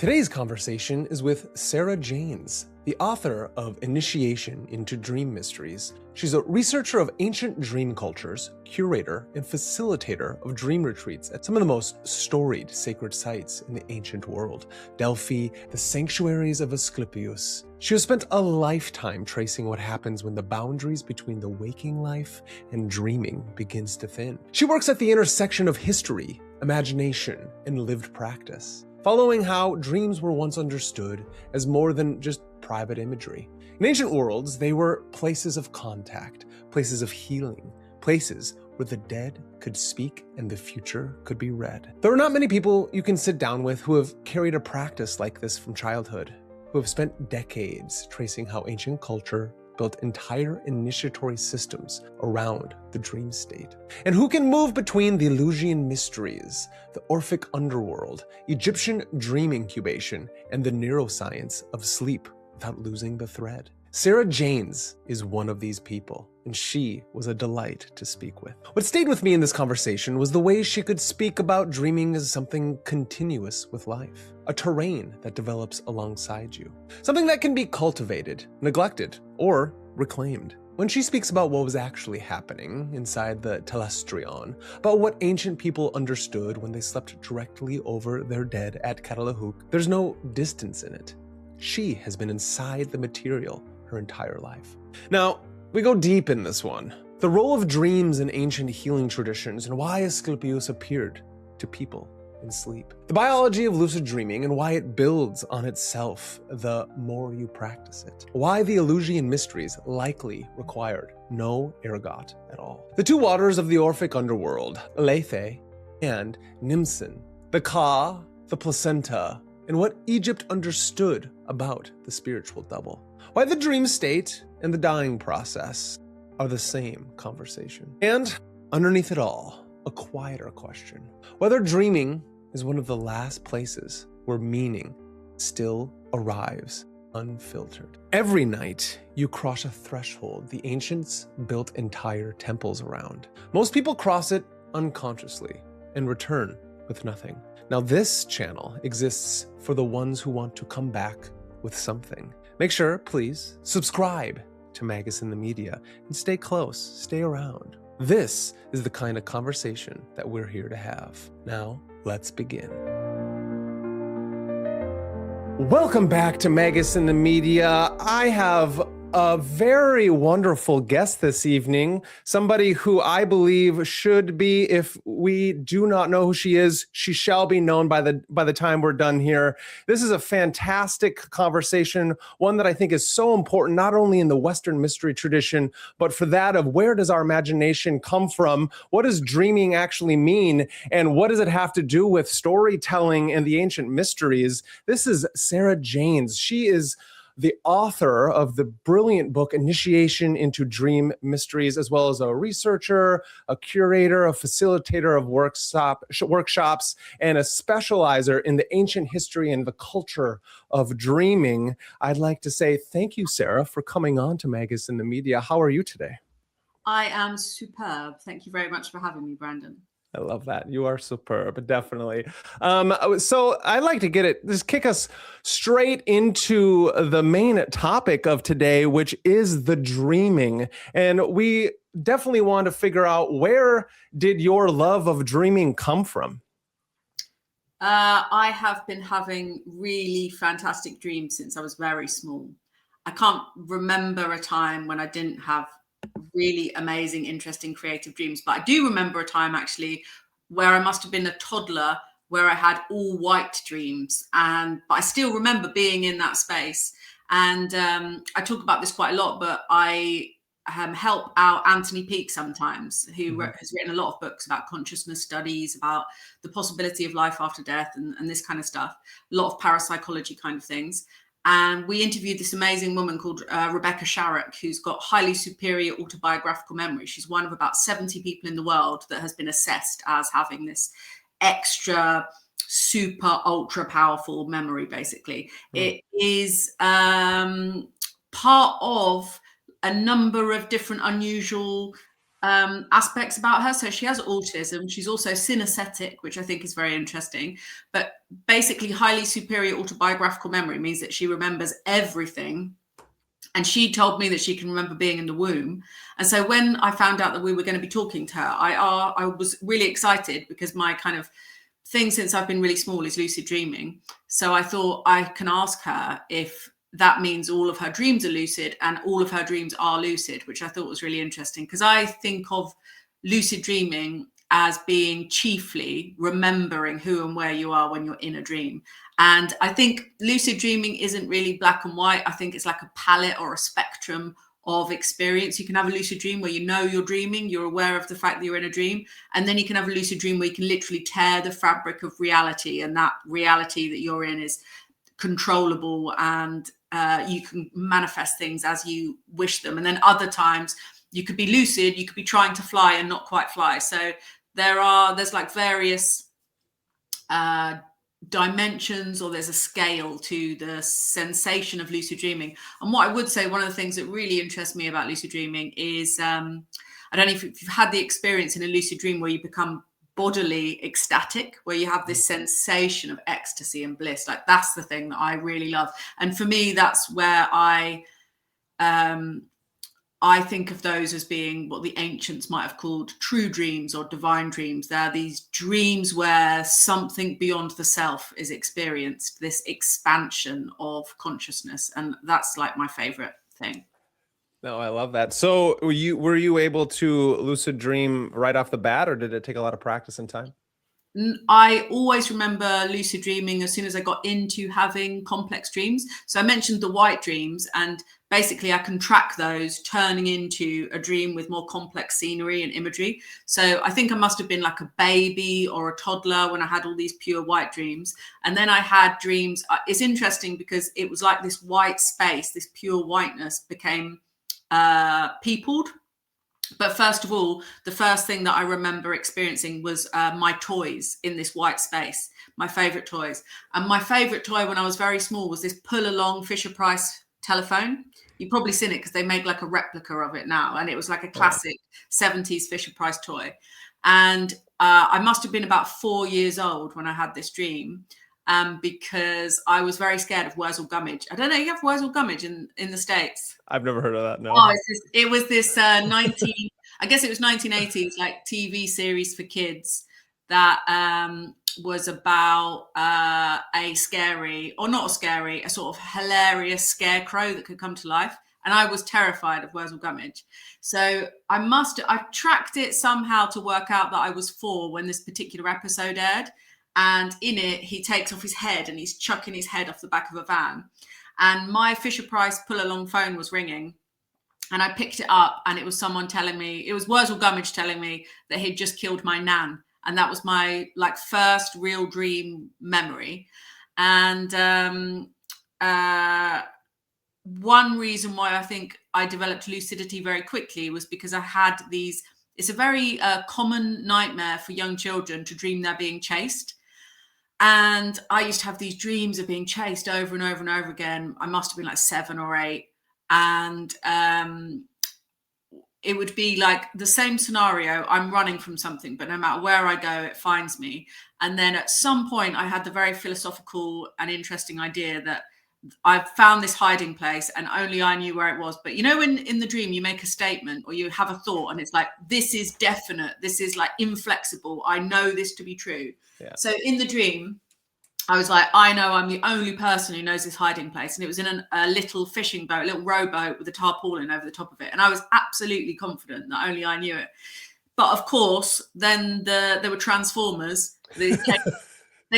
Today's conversation is with Sarah Janes, the author of Initiation into Dream Mysteries. She's a researcher of ancient dream cultures, curator, and facilitator of dream retreats at some of the most storied sacred sites in the ancient world. Delphi, the sanctuaries of Asclepius. She has spent a lifetime tracing what happens when the boundaries between the waking life and dreaming begins to thin. She works at the intersection of history, imagination, and lived practice, following how dreams were once understood as more than just private imagery. In ancient worlds, they were places of contact, places of healing, places where the dead could speak and the future could be read. There are not many people you can sit down with who have carried a practice like this from childhood, who have spent decades tracing how ancient culture built entire initiatory systems around the dream state, and who can move between the Eleusinian Mysteries, the Orphic underworld, Egyptian dream incubation, and the neuroscience of sleep without losing the thread. Sarah Janes is one of these people, and she was a delight to speak with. What stayed with me in this conversation was the way she could speak about dreaming as something continuous with life, a terrain that develops alongside you, something that can be cultivated, neglected, or reclaimed. When she speaks about what was actually happening inside the telestrion, about what ancient people understood when they slept directly over their dead at Catalhoyuk, there's no distance in it. She has been inside the material her entire life. Now, we go deep in this one. The role of dreams in ancient healing traditions and why Asclepius appeared to people in sleep. The biology of lucid dreaming and why it builds on itself the more you practice it. Why the Eleusinian Mysteries likely required no ergot at all. The two waters of the Orphic underworld, Lethe and Mnemosyne. The ka, the placenta, and what Egypt understood about the spiritual double. Why the dream state and the dying process are the same conversation. And underneath it all, a quieter question. Whether dreaming is one of the last places where meaning still arrives unfiltered. Every night, you cross a threshold the ancients built entire temples around. Most people cross it unconsciously and return with nothing. Now this channel exists for the ones who want to come back with something. Make sure, please, subscribe to MagusintheMedia and stay close, stay around. This is the kind of conversation that we're here to have. Now, let's begin. Welcome back to MagusintheMedia. I have a very wonderful guest this evening, somebody who I believe should be, if we do not know who she is, she shall be known by the time we're done here. This is a fantastic conversation, one that I think is so important, not only in the Western mystery tradition, but for that of where does our imagination come from? What does dreaming actually mean? And what does it have to do with storytelling and the ancient mysteries? This is Sarah Janes. She is the author of the brilliant book Initiation into Dream Mysteries, as well as a researcher, a curator, a facilitator of workshops, and a specializer in the ancient history and the culture of dreaming. I'd like to say thank you, Sarah, for coming on to MagusintheMedia. How are you today? I am superb. Thank you very much for having me, Brandon. I love that. You are superb, definitely. So I'd like to just kick us straight into the main topic of today, which is the dreaming. And we definitely want to figure out, where did your love of dreaming come from? I have been having really fantastic dreams since I was very small. I can't remember a time when I didn't have really amazing, interesting, creative dreams. But I do remember a time actually where I must have been a toddler, where I had all white dreams. But I still remember being in that space. And I talk about this quite a lot, but I help out Anthony Peake sometimes, who has written a lot of books about consciousness studies, about the possibility of life after death and this kind of stuff, a lot of parapsychology kind of things. And we interviewed this amazing woman called Rebecca Sharrock, who's got highly superior autobiographical memory. She's one of about 70 people in the world that has been assessed as having this extra, super, ultra powerful memory, basically. It is part of a number of different unusual aspects about her. So she has autism. She's also synesthetic, which I think is very interesting. But basically, highly superior autobiographical memory means that she remembers everything. And she told me that she can remember being in the womb. And so when I found out that we were going to be talking to her, I was really excited, because my kind of thing since I've been really small is lucid dreaming. So I thought I can ask her if that means all of her dreams are lucid and all of her dreams are lucid, which I thought was really interesting, because I think of lucid dreaming as being chiefly remembering who and where you are when you're in a dream. And I think lucid dreaming isn't really black and white. I think it's like a palette or a spectrum of experience. You can have a lucid dream where you know you're dreaming, you're aware of the fact that you're in a dream. And then you can have a lucid dream where you can literally tear the fabric of reality, and that reality that you're in is controllable, and you can manifest things as you wish them. And then other times you could be lucid, you could be trying to fly and not quite fly. So there's like various dimensions, or there's a scale to the sensation of lucid dreaming. And what I would say, one of the things that really interests me about lucid dreaming is, I don't know if you've had the experience in a lucid dream where you become bodily ecstatic, where you have this sensation of ecstasy and bliss. Like, that's the thing that I really love. And for me, that's where I think of those as being what the ancients might have called true dreams or divine dreams. They're these dreams where something beyond the self is experienced, this expansion of consciousness. And that's like my favorite thing. No, I love that. So were you able to lucid dream right off the bat, or did it take a lot of practice and time? I always remember lucid dreaming as soon as I got into having complex dreams. So I mentioned the white dreams, and basically I can track those turning into a dream with more complex scenery and imagery. So I think I must have been like a baby or a toddler when I had all these pure white dreams. And then I had dreams. It's interesting because it was like this white space, this pure whiteness became peopled. But first of all, the first thing that I remember experiencing was my toys in this white space, my favorite toys. And my favorite toy when I was very small was this pull-along Fisher-Price telephone. You've probably seen it because they make like a replica of it now. And it was like a classic 70s Fisher-Price toy. And I must have been about 4 years old when I had this dream, because I was very scared of Wurzel Gummidge. I don't know, you have Wurzel Gummidge in the States? I've never heard of that, no. Oh, it was this I guess it was 1980s, like TV series for kids that was about a scary, or not scary, a sort of hilarious scarecrow that could come to life. And I was terrified of Wurzel Gummidge. So I tracked it somehow to work out that I was 4 when this particular episode aired. And in it, he takes off his head and he's chucking his head off the back of a van. And my Fisher-Price pull-along phone was ringing. And I picked it up, and it was someone telling me, it was Wurzel Gummidge telling me that he'd just killed my nan. And that was my like first real dream memory. And one reason why I think I developed lucidity very quickly was because I had it's a very common nightmare for young children to dream they're being chased. And I used to have these dreams of being chased over and over and over again. I must have been like 7 or 8. And it would be like the same scenario. I'm running from something, but no matter where I go, it finds me. And then at some point, I had the very philosophical and interesting idea that I've found this hiding place and only I knew where it was. But you know, when in the dream you make a statement or you have a thought and it's like, this is definite, this is like inflexible, I know this to be true. Yeah. So in the dream, I was like, I know I'm the only person who knows this hiding place. And it was in a little fishing boat, a little rowboat with a tarpaulin over the top of it. And I was absolutely confident that only I knew it. But of course, then there were Transformers. They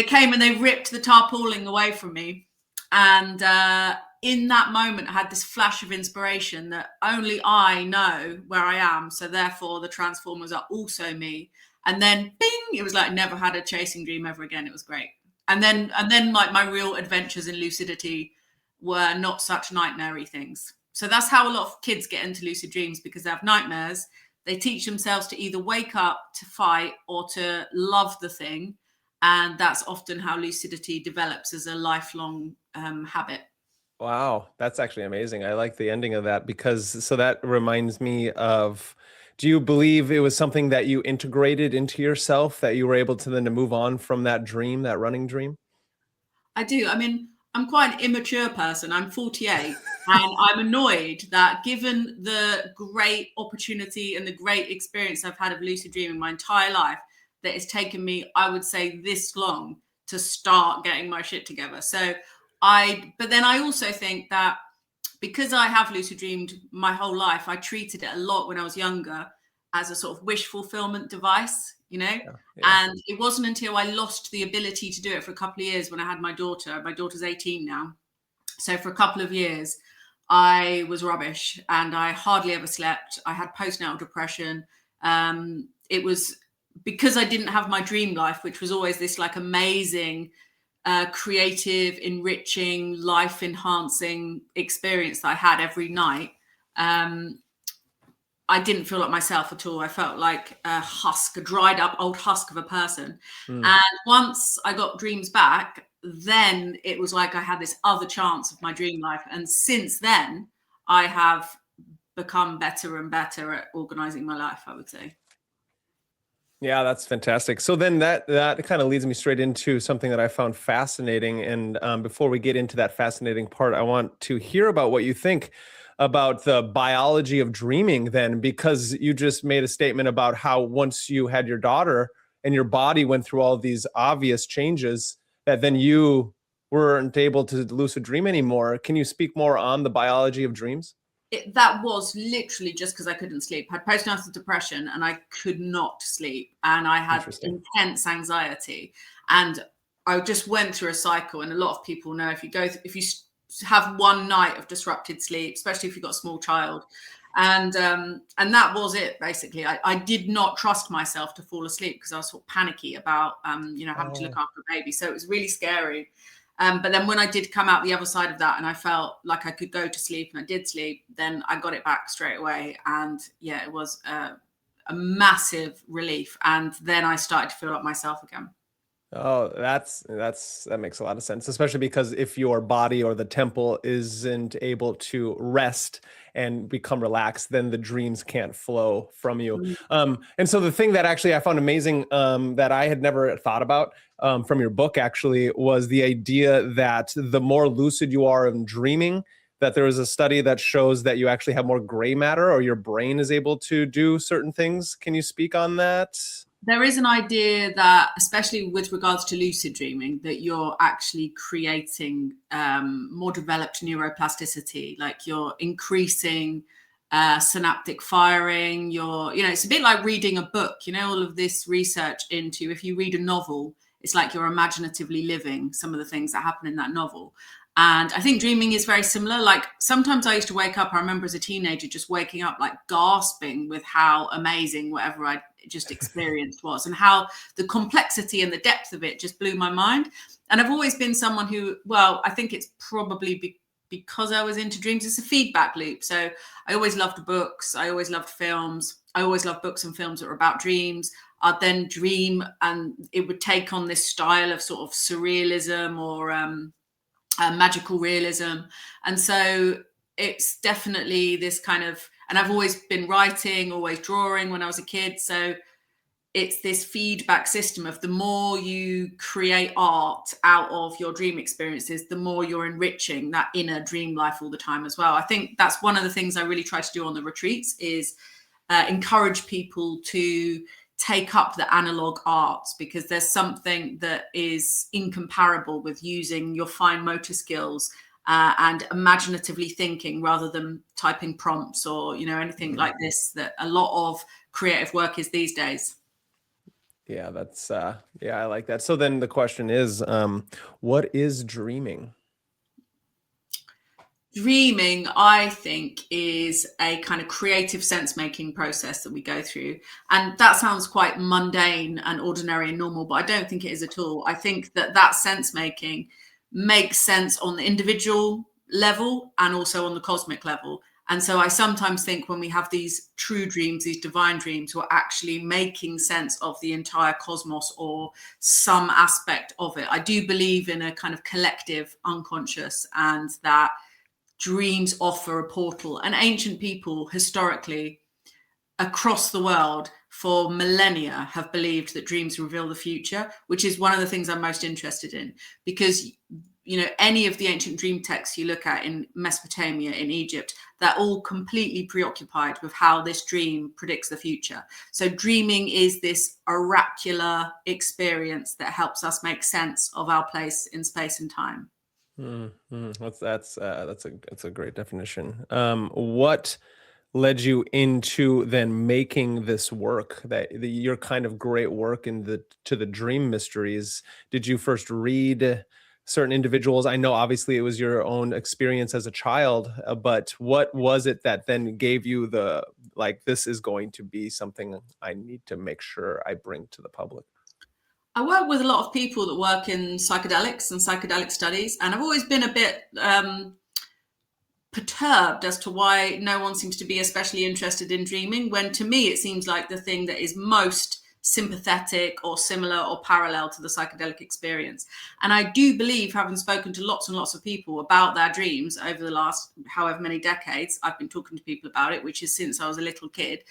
came and they ripped the tarpaulin away from me. And in that moment, I had this flash of inspiration that only I know where I am. So therefore, the Transformers are also me. And then, bing, it was like I never had a chasing dream ever again. It was great. And then like my real adventures in lucidity were not such nightmare-y things. So that's how a lot of kids get into lucid dreams, because they have nightmares. They teach themselves to either wake up to fight or to love the thing. And that's often how lucidity develops as a lifelong habit. Wow, that's actually amazing. I like the ending of that, because so that reminds me of Do you believe it was something that you integrated into yourself, that you were able to then to move on from that dream, that running dream? I do. I mean, I'm quite an immature person. I'm 48, and I'm annoyed that given the great opportunity and the great experience I've had of lucid dreaming my entire life, that it's taken me, I would say, this long to start getting my shit together. But then I also think that because I have lucid dreamed my whole life, I treated it a lot when I was younger as a sort of wish fulfillment device, you know? Yeah. And it wasn't until I lost the ability to do it for a couple of years when I had my daughter. My daughter's 18 now. So for a couple of years, I was rubbish and I hardly ever slept. I had postnatal depression. It was because I didn't have my dream life, which was always this like amazing creative, enriching, life enhancing experience that I had every night. I didn't feel like myself at all. I felt like a husk, a dried up old husk of a person. And once I got dreams back, then it was like I had this other chance of my dream life. And since then, I have become better and better at organizing my life, I would say. Yeah, that's fantastic. So then that kind of leads me straight into something that I found fascinating. And before we get into that fascinating part, I want to hear about what you think about the biology of dreaming then, because you just made a statement about how once you had your daughter and your body went through all these obvious changes, that then you weren't able to lucid dream anymore. Can you speak more on the biology of dreams? That was literally just because I couldn't sleep. I had postnatal depression and I could not sleep, and I had intense anxiety, and I just went through a cycle. And a lot of people know if you have one night of disrupted sleep, especially if you've got a small child, and that was it basically. I did not trust myself to fall asleep because I was sort of panicky about having to look after a baby, so it was really scary. But then when I did come out the other side of that and I felt like I could go to sleep and I did sleep, then I got it back straight away. And yeah, it was a massive relief. And then I started to feel like myself again. Oh, that makes a lot of sense, especially because if your body or the temple isn't able to rest and become relaxed, then the dreams can't flow from you. And so the thing that actually I found amazing that I had never thought about from your book actually was the idea that the more lucid you are in dreaming, that there is a study that shows that you actually have more gray matter or your brain is able to do certain things. Can you speak on that? There is an idea that, especially with regards to lucid dreaming, that you're actually creating more developed neuroplasticity, like you're increasing synaptic firing. It's a bit like reading a book, all of this research into if you read a novel, it's like you're imaginatively living some of the things that happen in that novel. And I think dreaming is very similar. Like sometimes I used to wake up, I remember as a teenager just waking up like gasping with how amazing whatever I just experienced was, and how the complexity and the depth of it just blew my mind. And I've always been someone who, well, I think it's probably because I was into dreams, it's a feedback loop. So I always loved books. I always loved films. I always loved books and films that were about dreams. I'd then dream and it would take on this style of sort of surrealism or magical realism. And so it's definitely this kind of, and I've always been writing, always drawing when I was a kid. So it's this feedback system of the more you create art out of your dream experiences, the more you're enriching that inner dream life all the time as well. I think that's one of the things I really try to do on the retreats is encourage people to take up the analog arts, because there's something that is incomparable with using your fine motor skills and imaginatively thinking rather than typing prompts or anything like this, that a lot of creative work is these days. Yeah, that's I like that. So then the question is, what is dreaming? Dreaming, I think, is a kind of creative sense-making process that we go through. And that sounds quite mundane and ordinary and normal, but I don't think it is at all. I think that sense-making makes sense on the individual level and also on the cosmic level. And so I sometimes think when we have these true dreams, these divine dreams, we're actually making sense of the entire cosmos or some aspect of it. I do believe in a kind of collective unconscious, and that dreams offer a portal. And ancient people historically across the world for millennia have believed that dreams reveal the future, which is one of the things I'm most interested in, because any of the ancient dream texts you look at in Mesopotamia, in Egypt, they're all completely preoccupied with how this dream predicts the future. So dreaming is this oracular experience that helps us make sense of our place in space and time. That's a great definition. What led you into then making this work, your kind of great work to the dream mysteries? Did you first read certain individuals? I know obviously it was your own experience as a child, but what was it that then gave you this is going to be something I need to make sure I bring to the public? I work with a lot of people that work in psychedelics and psychedelic studies, and I've always been a bit perturbed as to why no one seems to be especially interested in dreaming, when to me it seems like the thing that is most sympathetic or similar or parallel to the psychedelic experience. And I do believe, having spoken to lots and lots of people about their dreams over the last however many decades I've been talking to people about it, which is since I was a little kid,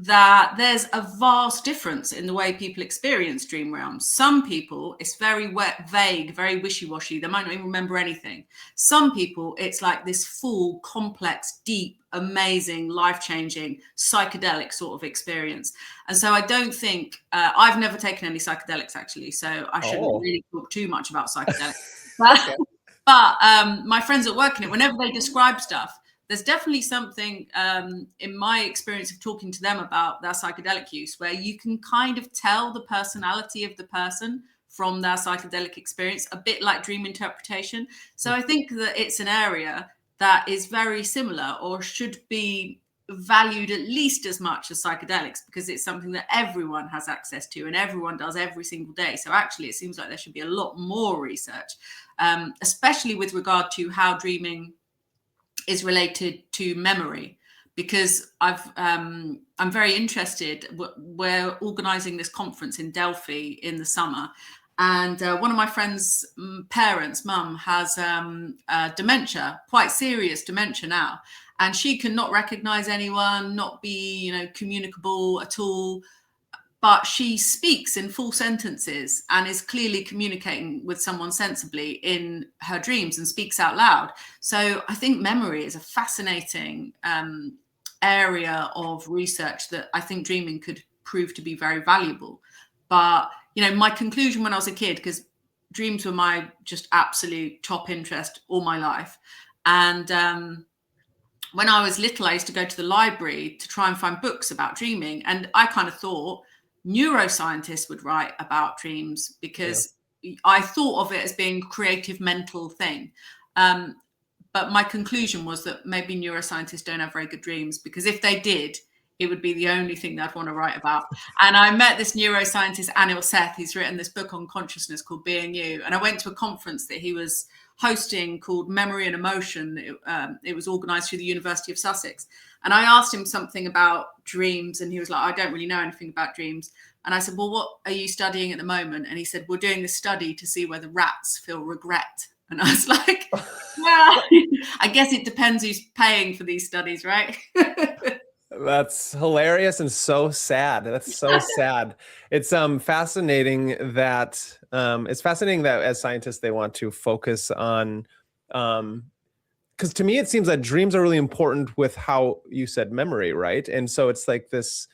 that there's a vast difference in the way people experience dream realms. Some people, it's very vague, very wishy-washy. They might not even remember anything. Some people, it's like this full, complex, deep, amazing, life-changing, psychedelic sort of experience. And so I don't think, I've never taken any psychedelics actually, so I shouldn't really talk too much about psychedelics. But my friends at work in it, whenever they describe stuff, there's definitely something in my experience of talking to them about their psychedelic use, where you can kind of tell the personality of the person from their psychedelic experience, a bit like dream interpretation. So I think that it's an area that is very similar, or should be valued at least as much as psychedelics, because it's something that everyone has access to and everyone does every single day. So actually, it seems like there should be a lot more research, especially with regard to how dreaming is related to memory, because I'm very interested. We're organizing this conference in Delphi in the summer, and one of my friend's parents' mum has dementia, quite serious dementia now, and she can not recognize anyone, not be communicable at all, but she speaks in full sentences and is clearly communicating with someone sensibly in her dreams and speaks out loud. So I think memory is a fascinating area of research that I think dreaming could prove to be very valuable. But, my conclusion when I was a kid, because dreams were my just absolute top interest all my life. And when I was little, I used to go to the library to try and find books about dreaming. And I kind of thought neuroscientists would write about dreams, because I thought of it as being a creative mental thing. But my conclusion was that maybe neuroscientists don't have very good dreams, because if they did, it would be the only thing that I'd want to write about. And I met this neuroscientist, Anil Seth. He's written this book on consciousness called Being You. And I went to a conference that he was hosting called Memory and Emotion. It was organized through the University of Sussex. And I asked him something about dreams, and he was like, I don't really know anything about dreams. And I said, well, what are you studying at the moment? And he said, we're doing this study to see whether rats feel regret. And I was like, well, I guess it depends who's paying for these studies, right? That's hilarious and so sad. That's so sad. It's fascinating that as scientists they want to focus on, because to me it seems that dreams are really important with how you said memory, right? And so it's like this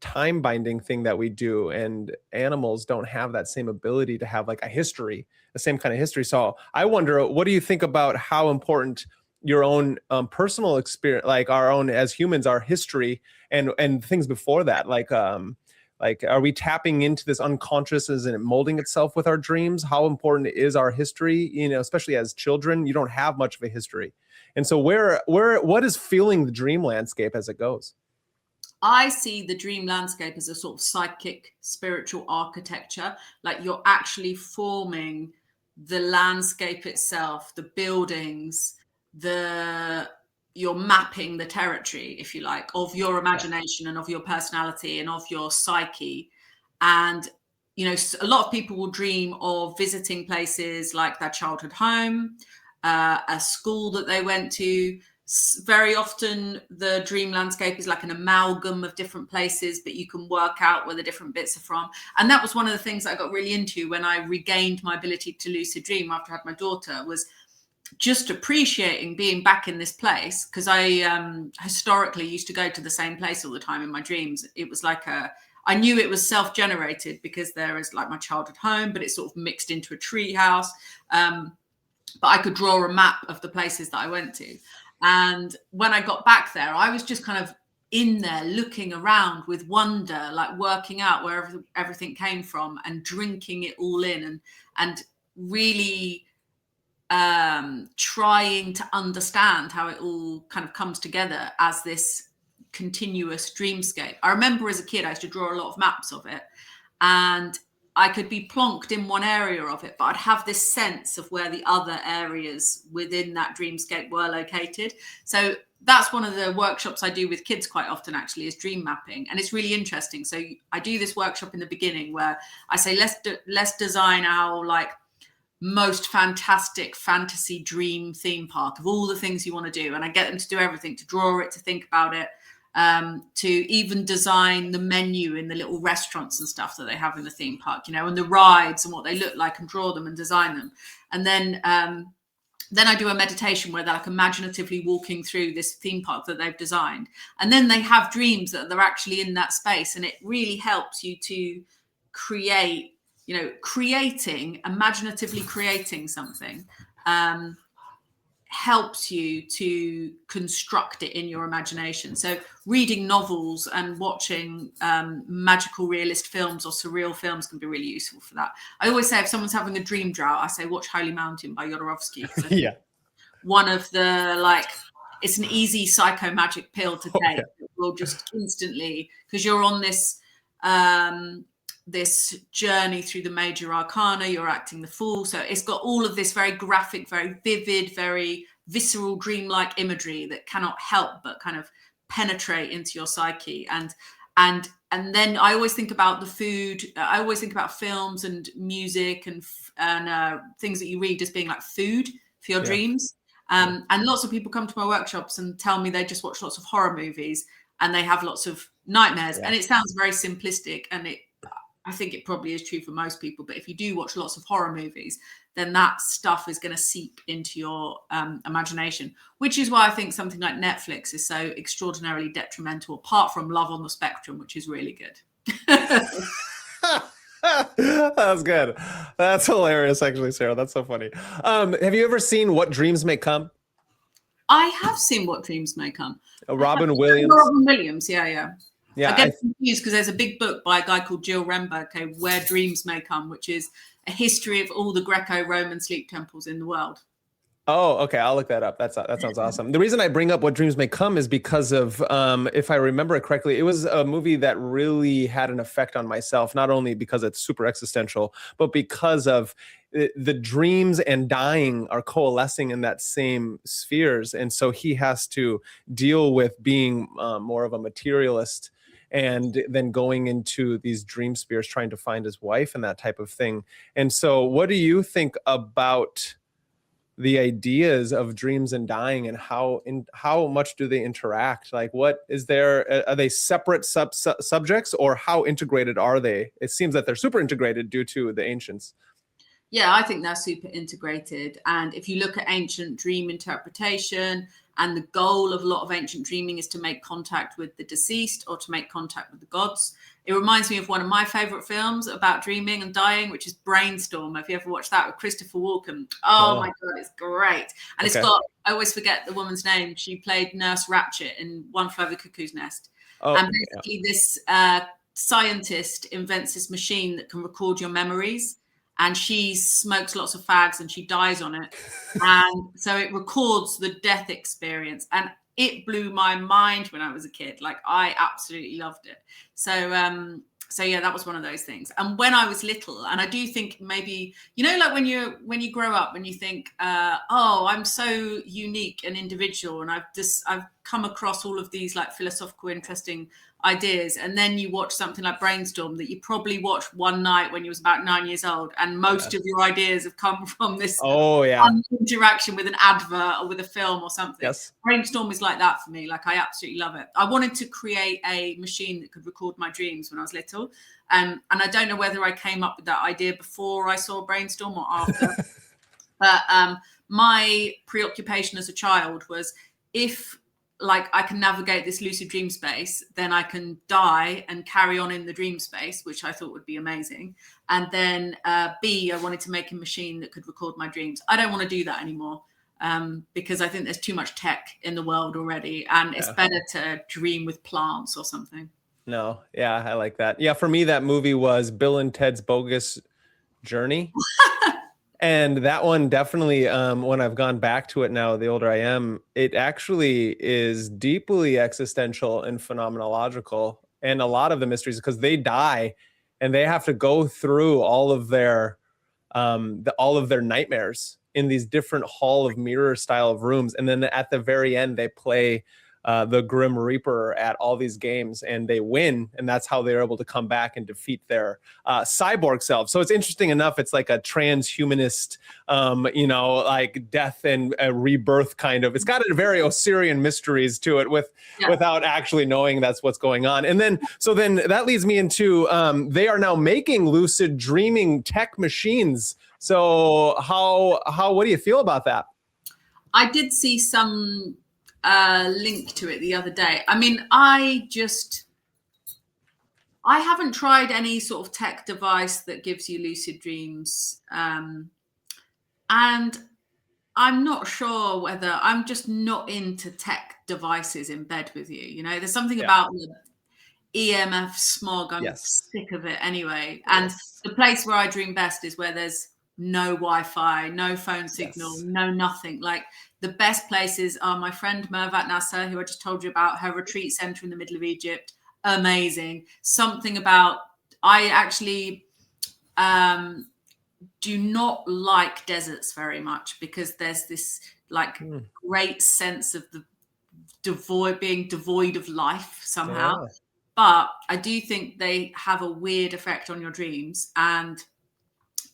time binding thing that we do, and animals don't have that same ability to have like a history, the same kind of history. So I wonder, what do you think about how important your own personal experience, like our own as humans, our history and things before that, like are we tapping into this unconscious and it molding itself with our dreams? How important is our history? Especially as children, you don't have much of a history. And so what is feeling the dream landscape as it goes? I see the dream landscape as a sort of psychic, spiritual architecture. Like you're actually forming the landscape itself, the buildings, you're mapping the territory, if you like, of your imagination and of your personality and of your psyche. And a lot of people will dream of visiting places like their childhood home, a school that they went to, Very often the dream landscape is like an amalgam of different places, but you can work out where the different bits are from. And that was one of the things I got really into when I regained my ability to lucid dream after I had my daughter, was just appreciating being back in this place. Because I historically used to go to the same place all the time in my dreams. It was like I knew it was self-generated because there is like my childhood home, but it's sort of mixed into a tree house. But I could draw a map of the places that I went to. And when I got back there, I was just kind of in there looking around with wonder, like working out where everything came from and drinking it all in, and really trying to understand how it all kind of comes together as this continuous dreamscape. I remember as a kid, I used to draw a lot of maps of it, and I could be plonked in one area of it, but I'd have this sense of where the other areas within that dreamscape were located. So that's one of the workshops I do with kids quite often, actually, is dream mapping. And it's really interesting. So I do this workshop in the beginning where I say, let's design our like most fantastic fantasy dream theme park of all the things you want to do. And I get them to do everything, to draw it, to think about it, to even design the menu in the little restaurants and stuff that they have in the theme park, you know, and the rides and what they look like, and draw them and design them. And then I do a meditation where they're like imaginatively walking through this theme park that they've designed. And then they have dreams that they're actually in that space. And it really helps you to create, you know, imaginatively creating something helps you to construct it in your imagination. So reading novels and watching magical realist films or surreal films can be really useful for that. I always say if someone's having a dream drought, I say watch Holy Mountain by Jodorowsky. Yeah. One of the, like, it's an easy psycho magic pill to take. Oh, yeah. It will just instantly, because you're on this this journey through the major arcana, you're acting the fool, so it's got all of this very graphic, very vivid, very visceral, dreamlike imagery that cannot help but kind of penetrate into your psyche. And then I always think about the food, I always think about films and music and things that you read as being like food for your dreams. And lots of people come to my workshops and tell me they just watch lots of horror movies and they have lots of nightmares. And it sounds very simplistic, and I think it probably is true for most people, but if you do watch lots of horror movies, then that stuff is going to seep into your imagination, which is why I think something like Netflix is so extraordinarily detrimental, apart from Love on the Spectrum, which is really good. That's good. That's hilarious, actually, Sarah. That's so funny. Have you ever seen What Dreams May Come? I have seen What Dreams May Come. Robin Williams. Robin Williams, yeah. Yeah, I get confused because there's a big book by a guy called Jill Rember, Where Dreams May Come, which is a history of all the Greco-Roman sleep temples in the world. Oh, okay. I'll look that up. That sounds awesome. The reason I bring up What Dreams May Come is because of, if I remember it correctly, it was a movie that really had an effect on myself, not only because it's super existential, but because of the dreams and dying are coalescing in that same spheres. And so he has to deal with being more of a materialist, and then going into these dream spheres, trying to find his wife and that type of thing. And so what do you think about the ideas of dreams and dying, and how much do they interact? Like, what is there, are they separate subjects, or how integrated are they? It seems that they're super integrated due to the ancients. Yeah, I think they're super integrated. And if you look at ancient dream interpretation, and the goal of a lot of ancient dreaming is to make contact with the deceased or to make contact with the gods. It reminds me of one of my favorite films about dreaming and dying, which is Brainstorm. Have you ever watched that with Christopher Walken? Oh my God, it's great. And it's got, I always forget the woman's name. She played Nurse Ratched in One Flew Over the Cuckoo's Nest. And basically this scientist invents this machine that can record your memories. And she smokes lots of fags and she dies on it. And so it records the death experience. And it blew my mind when I was a kid. Like, I absolutely loved it. So yeah, that was one of those things. And when I was little, and I do think maybe, you know, like when you grow up and you think, oh, I'm so unique and individual, and I've come across all of these like philosophical, interesting ideas, and then you watch something like Brainstorm that you probably watched one night when you was about 9 years old, and most of your ideas have come from this interaction with an advert or with a film or something. Yes. Brainstorm is like that for me. Like, I absolutely love it. I wanted to create a machine that could record my dreams when I was little, and I don't know whether I came up with that idea before I saw Brainstorm or after. But my preoccupation as a child was, if like I can navigate this lucid dream space, then I can die and carry on in the dream space, which I thought would be amazing. And then B, I wanted to make a machine that could record my dreams. I don't want to do that anymore, because I think there's too much tech in the world already, and it's better to dream with plants or something. No, yeah, I like that. Yeah, for me, that movie was Bill and Ted's Bogus Journey. And that one definitely, when I've gone back to it now, the older I am, it actually is deeply existential and phenomenological. And a lot of the mysteries, because they die and they have to go through all of their nightmares in these different Hall of Mirror style of rooms. And then at the very end, they play the Grim Reaper at all these games, and they win, and that's how they're able to come back and defeat their cyborg selves. So it's interesting enough. It's like a transhumanist, like death and rebirth kind of. It's got a very Osirian mysteries to it without actually knowing that's what's going on. And then that leads me into they are now making lucid dreaming tech machines. So what do you feel about that? I did see some link to it the other day. I mean, I haven't tried any sort of tech device that gives you lucid dreams, and I'm not sure whether, I'm just not into tech devices in bed with you. You know, there's something about the EMF smog. I'm sick of it anyway. And the place where I dream best is where there's no Wi-Fi, no phone signal, no nothing. Like, the best places are my friend Mervat Nasser, who I just told you about, her retreat center in the middle of Egypt. Amazing. Something about, I actually do not like deserts very much, because there's this like great sense of the being devoid of life somehow. Yeah. But I do think they have a weird effect on your dreams. And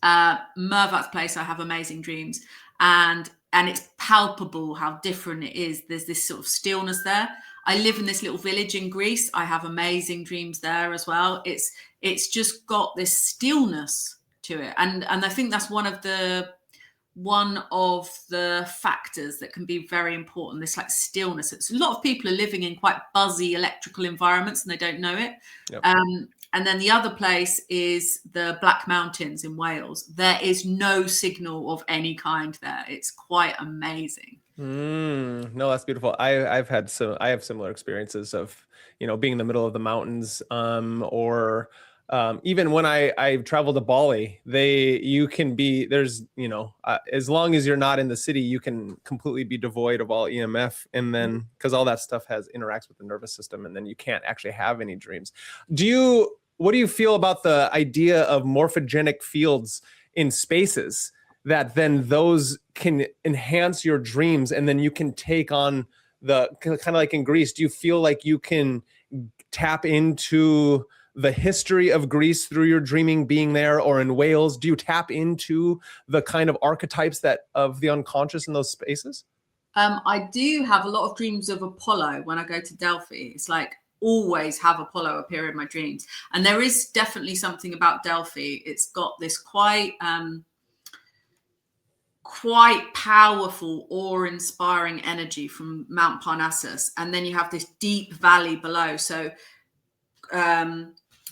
Mervat's place, I have amazing dreams, and it's palpable how different it is. There's this sort of stillness there. I live in this little village in Greece. I have amazing dreams there as well. It's just got this stillness to it, and I think that's one of the factors that can be very important. This like stillness. It's a lot of people are living in quite buzzy electrical environments and they don't know it. Yep. And then the other place is the Black Mountains in Wales. There is no signal of any kind there. It's quite amazing. No, that's beautiful. I have similar experiences of, being in the middle of the mountains, or even when I traveled to Bali, as long as you're not in the city, you can completely be devoid of all EMF. And then, because all that stuff interacts with the nervous system, and then you can't actually have any dreams. What do you feel about the idea of morphogenic fields in spaces, that then those can enhance your dreams, and then you can take on the kind of like in Greece? Do you feel like you can tap into the history of Greece through your dreaming being there, or in Wales? Do you tap into the kind of archetypes of the unconscious in those spaces? I do have a lot of dreams of Apollo when I go to Delphi. It's like, always have Apollo appear in my dreams. And there is definitely something about Delphi. It's got this quite powerful, awe-inspiring energy from Mount Parnassus. And then you have this deep valley below. So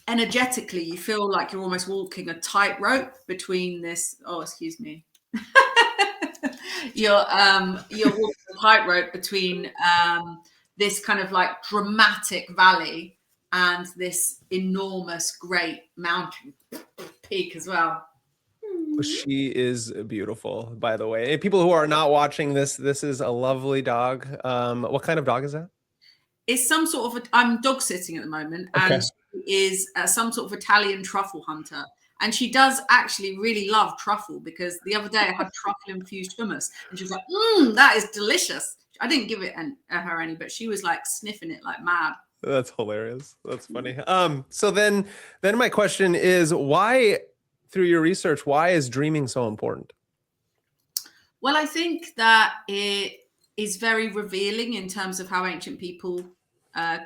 energetically, you feel like you're almost walking a tightrope between this. Oh, excuse me. You're walking a tightrope between this kind of like dramatic valley and this enormous, great mountain peak as well. She is beautiful, by the way. People who are not watching this is a lovely dog. What kind of dog is that? It's some sort of, I'm dog sitting at the moment, and she is some sort of Italian truffle hunter. And she does actually really love truffle, because the other day I had truffle infused hummus and she was like, that is delicious. I didn't give it her any, but she was like sniffing it like mad. That's hilarious. That's funny. So then my question is, why, through your research, why is dreaming so important? Well, I think that it is very revealing in terms of how ancient people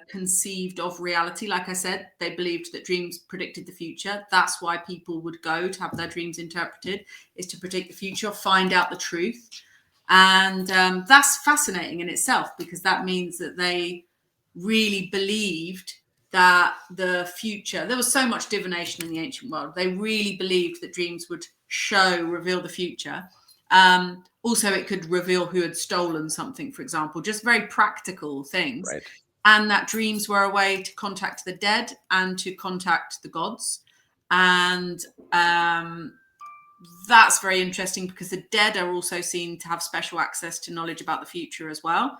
conceived of reality. Like I said, they believed that dreams predicted the future. That's why people would go to have their dreams interpreted, is to predict the future, find out the truth. And that's fascinating in itself, because that means that they really believed that the future, there was so much divination in the ancient world. They really believed that dreams would reveal the future. Also, it could reveal who had stolen something, for example, just very practical things. Right. And that dreams were a way to contact the dead and to contact the gods. And that's very interesting, because the dead are also seen to have special access to knowledge about the future as well.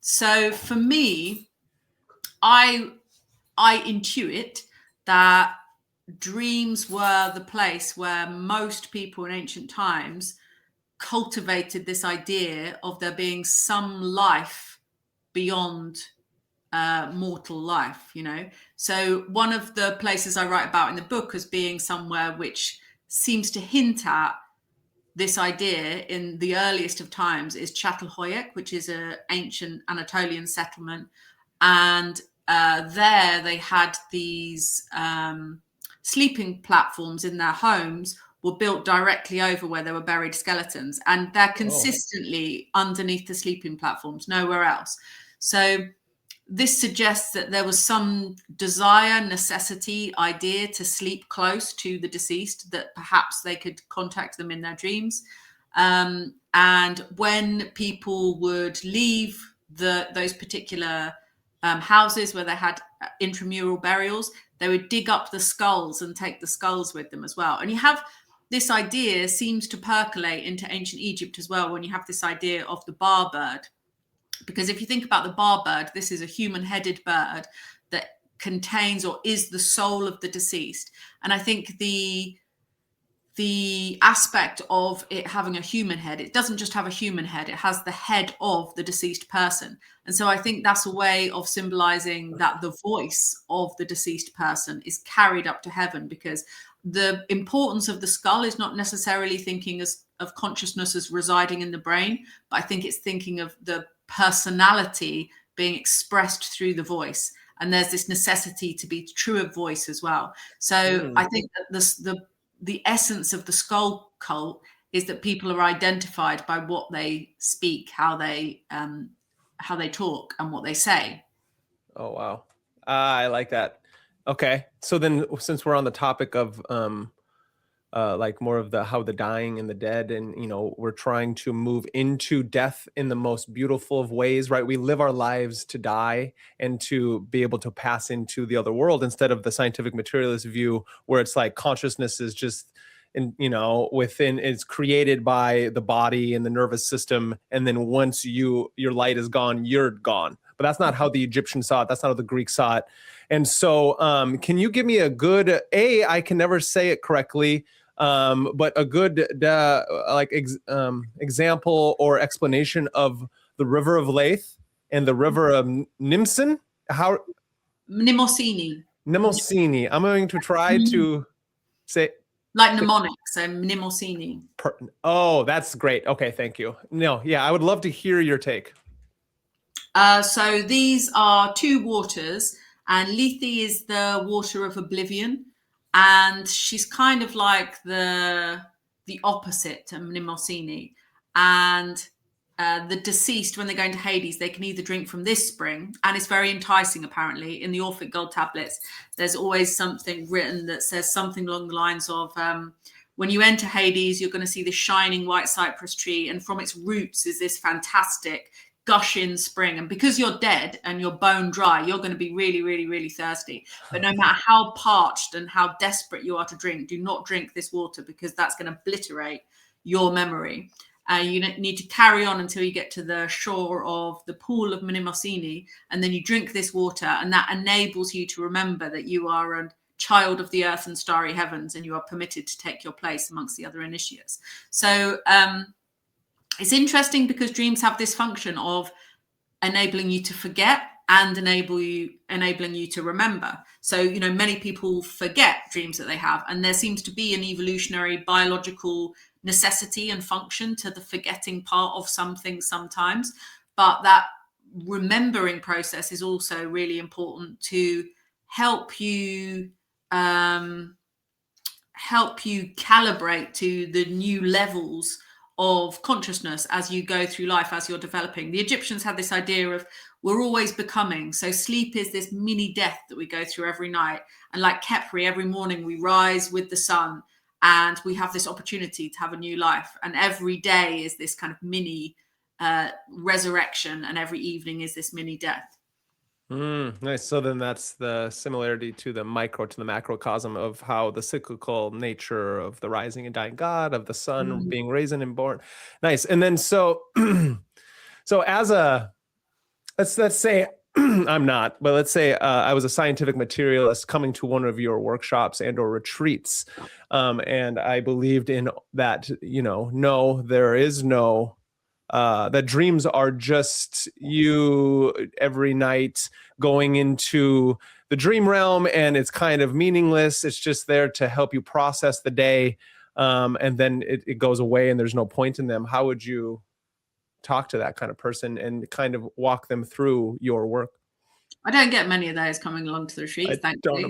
So for me, I intuit that dreams were the place where most people in ancient times cultivated this idea of there being some life beyond mortal life, you know. So one of the places I write about in the book as being somewhere which seems to hint at this idea in the earliest of times is Catalhoyuk, which is an ancient Anatolian settlement. And there they had these sleeping platforms in their homes, were built directly over where there were buried skeletons, and they're consistently underneath the sleeping platforms, nowhere else. So this suggests that there was some desire, necessity, idea to sleep close to the deceased, that perhaps they could contact them in their dreams. And when people would leave those particular houses where they had intramural burials, they would dig up the skulls and take the skulls with them as well. And you have this idea seems to percolate into ancient Egypt as well, when you have this idea of the bar bird. Because if you think about the bar bird, this is a human-headed bird that contains or is the soul of the deceased. And I think the aspect of it having a human head, it doesn't just have a human head, it has the head of the deceased person. And so I think that's a way of symbolizing that the voice of the deceased person is carried up to heaven, because the importance of the skull is not necessarily thinking of consciousness as residing in the brain, but I think it's thinking of the personality being expressed through the voice. And there's this necessity to be true of voice as well. So I think that the essence of the skull cult is that people are identified by what they speak, how they talk, and what they say. Oh, wow. I like that. Okay. So then, since we're on the topic of like more of how the dying and the dead, and, you know, we're trying to move into death in the most beautiful of ways, right? We live our lives to die and to be able to pass into the other world, instead of the scientific materialist view where it's like consciousness is just, you know, it's created by the body and the nervous system, and then once your light is gone, you're gone. But that's not how the Egyptians saw it. That's not how the Greeks saw it. And so can you give me a good, I can never say it correctly, but a good example or explanation of the river of Lethe and the river of Mnemosyne? Mnemosyne. Mnemosyne. I'm going to try to say... Like mnemonic, so Mnemosyne. Oh, that's great. Okay, thank you. No, yeah, I would love to hear your take. So these are two waters, and Lethe is the water of oblivion, and she's kind of like the opposite to Mnemosyne. And the deceased, when they go into Hades, they can either drink from this spring, and it's very enticing apparently. In the Orphic gold tablets, there's always something written that says something along the lines of, when you enter Hades, you're going to see this shining white cypress tree, and from its roots is this fantastic gushing spring. And because you're dead and you're bone dry, you're going to be really, really, really thirsty. But no matter how parched and how desperate you are to drink, do not drink this water, because that's going to obliterate your memory. You need to carry on until you get to the shore of the pool of Mnemosyne, and then you drink this water, and that enables you to remember that you are a child of the earth and starry heavens, and you are permitted to take your place amongst the other initiates. So it's interesting, because dreams have this function of enabling you to forget and enabling you to remember. So, you know, many people forget dreams that they have, and there seems to be an evolutionary biological necessity and function to the forgetting part of something sometimes. But that remembering process is also really important to help you calibrate to the new levels of consciousness as you go through life, as you're developing. The Egyptians had this idea of we're always becoming. So sleep is this mini death that we go through every night. And like Khepri, every morning we rise with the sun and we have this opportunity to have a new life. And every day is this kind of mini resurrection, and every evening is this mini death. Nice. So then that's the similarity to the micro to the macrocosm of how the cyclical nature of the rising and dying God, of the sun being risen and born. Nice. And then so as a let's say I'm not, but let's say I was a scientific materialist coming to one of your workshops and or retreats, and I believed in that, you know, no, there is no that dreams are just you every night going into the dream realm, and it's kind of meaningless. It's just there to help you process the day, and then it goes away and there's no point in them. How would you talk to that kind of person and kind of walk them through your work? I don't get many of those coming along to the retreats, thankfully.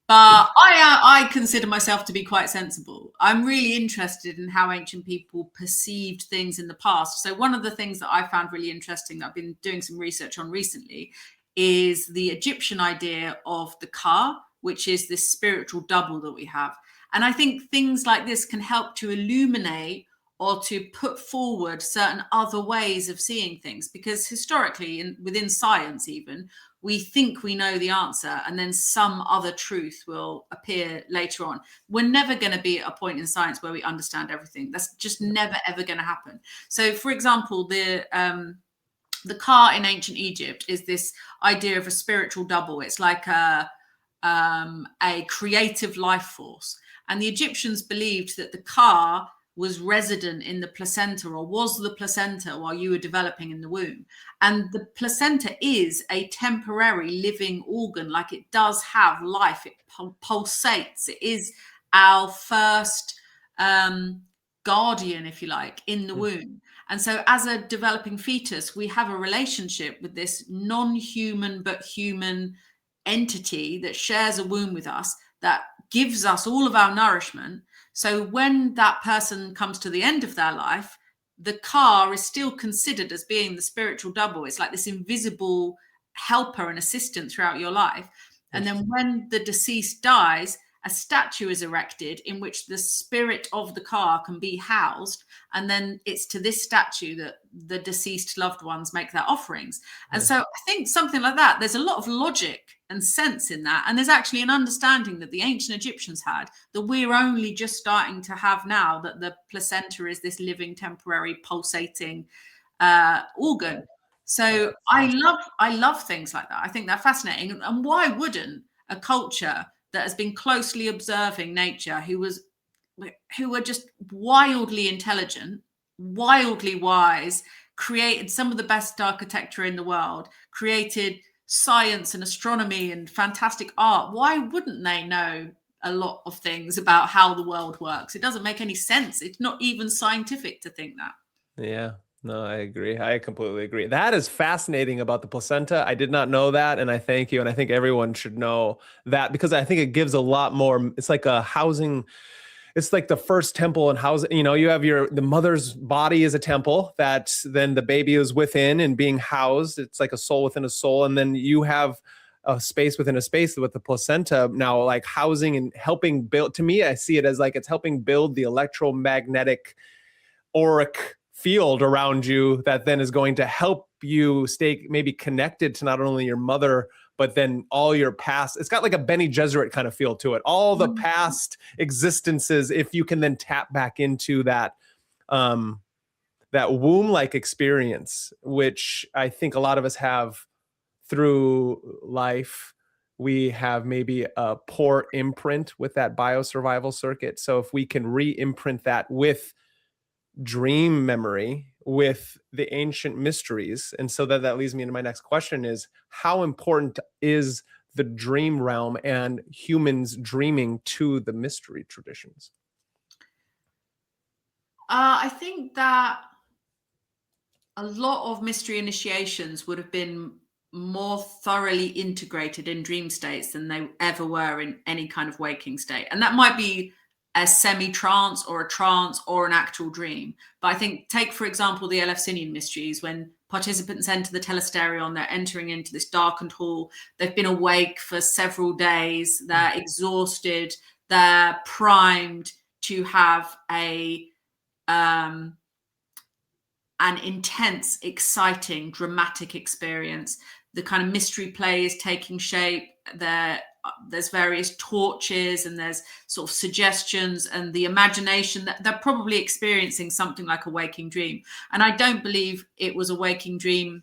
But I consider myself to be quite sensible. I'm really interested in how ancient people perceived things in the past. So one of the things that I found really interesting that I've been doing some research on recently is the Egyptian idea of the Ka, which is this spiritual double that we have. And I think things like this can help to illuminate or to put forward certain other ways of seeing things, because historically, within science even, we think we know the answer and then some other truth will appear later on. We're never going to be at a point in science where we understand everything. That's just never, ever going to happen. So, for example, the Ka in ancient Egypt is this idea of a spiritual double. It's like a creative life force. And the Egyptians believed that the Ka was resident in the placenta, or was the placenta while you were developing in the womb. And the placenta is a temporary living organ. Like, it does have life. It pulsates. It is our first guardian, if you like, in the womb. And so as a developing fetus, we have a relationship with this non-human but human entity that shares a womb with us, that gives us all of our nourishment. So when that person comes to the end of their life, the Ka is still considered as being the spiritual double. It's like this invisible helper and assistant throughout your life. And then when the deceased dies, a statue is erected in which the spirit of the Ka can be housed. And then it's to this statue that the deceased loved ones make their offerings. And so I think something like that, there's a lot of logic and sense in that. And there's actually an understanding that the ancient Egyptians had that we're only just starting to have now, that the placenta is this living, temporary, pulsating organ. So I love things like that. I think they're fascinating. And why wouldn't a culture that has been closely observing nature, who were just wildly intelligent, wildly wise, created some of the best architecture in the world, created science and astronomy and fantastic art, why wouldn't they know a lot of things about how the world works? It doesn't make any sense. It's not even scientific to think that. Yeah. No, I agree. I completely agree. That is fascinating about the placenta. I did not know that, and I thank you. And I think everyone should know that, because I think it gives a lot more. It's like a housing. It's like the first temple and housing. You know, you have the mother's body is a temple that then the baby is within and being housed. It's like a soul within a soul, and then you have a space within a space with the placenta now, like housing and helping build. To me, I see it as like it's helping build the electromagnetic auric field around you that then is going to help you stay maybe connected to not only your mother, but then all your past. It's got like a Bene Gesserit kind of feel to it. All the past existences, if you can then tap back into that, that womb-like experience, which I think a lot of us have through life. We have maybe a poor imprint with that biosurvival circuit. So if we can re-imprint that with dream memory, with the ancient mysteries. And so that leads me into my next question is, how important is the dream realm and humans dreaming to the mystery traditions? I think that a lot of mystery initiations would have been more thoroughly integrated in dream states than they ever were in any kind of waking state. And that might be a semi-trance or a trance or an actual dream. But I think, take, for example, the Eleusinian Mysteries, when participants enter the telesterion, they're entering into this darkened hall. They've been awake for several days. They're exhausted. They're primed to have an intense, exciting, dramatic experience. The kind of mystery play is taking shape. There's various torches and there's sort of suggestions, and the imagination that they're probably experiencing something like a waking dream. And I don't believe it was a waking dream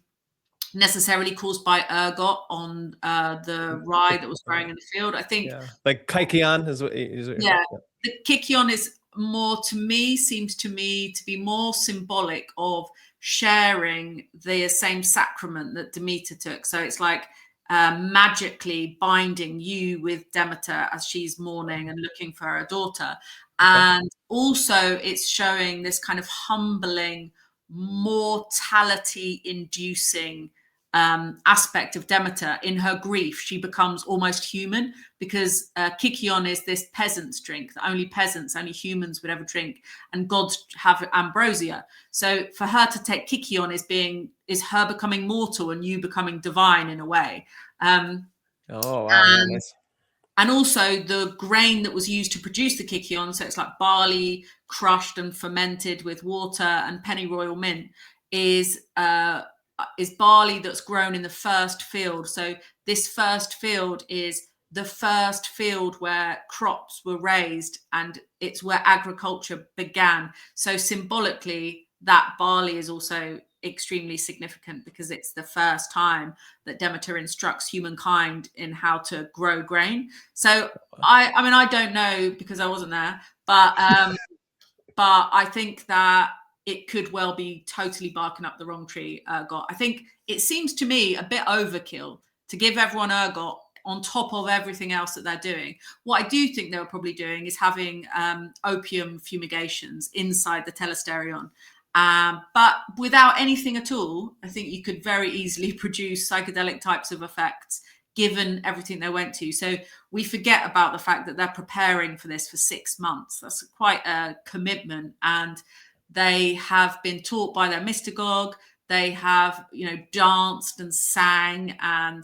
necessarily caused by ergot on the rye that was growing in the field. I think, like Kaikion is the Kikion is more, to me, seems to me to be more symbolic of sharing the same sacrament that Demeter took. So it's like magically binding you with Demeter as she's mourning and looking for her daughter. And also it's showing this kind of humbling, mortality inducing aspect of Demeter. In her grief, she becomes almost human, because Kikion is this peasant's drink that only peasants, only humans would ever drink, and gods have ambrosia. So for her to take Kikion is her becoming mortal and you becoming divine in a way. Oh wow, nice. And also the grain that was used to produce the Kikion, so it's like barley crushed and fermented with water and pennyroyal mint, is barley that's grown in the first field. So this first field is the first field where crops were raised, and it's where agriculture began. So symbolically, that barley is also extremely significant, because it's the first time that Demeter instructs humankind in how to grow grain. So I mean, I don't know because I wasn't there, but I think that it could well be totally barking up the wrong tree, ergot. I think it seems to me a bit overkill to give everyone ergot on top of everything else that they're doing. What I do think they were probably doing is having opium fumigations inside the telesterion. But without anything at all, I think you could very easily produce psychedelic types of effects, given everything they went to. So we forget about the fact that they're preparing for this for 6 months. That's quite a commitment. And they have been taught by their mystagogue. They have, danced and sang and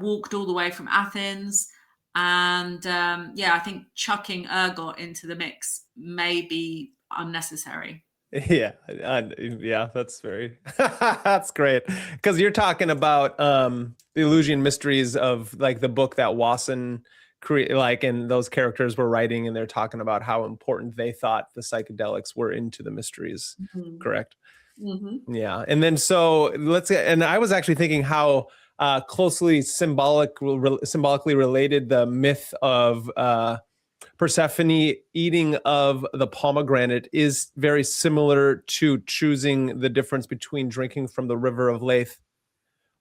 walked all the way from Athens. And I think chucking ergot into the mix may be unnecessary. Yeah, that's very that's great, because you're talking about the Eleusinian Mysteries of like the book that Wasson and those characters were writing, and they're talking about how important they thought the psychedelics were into the mysteries. Mm-hmm. Correct. Mm-hmm. Yeah, and then so and I was actually thinking how closely symbolically related the myth of Persephone eating of the pomegranate is very similar to choosing the difference between drinking from the river of Lethe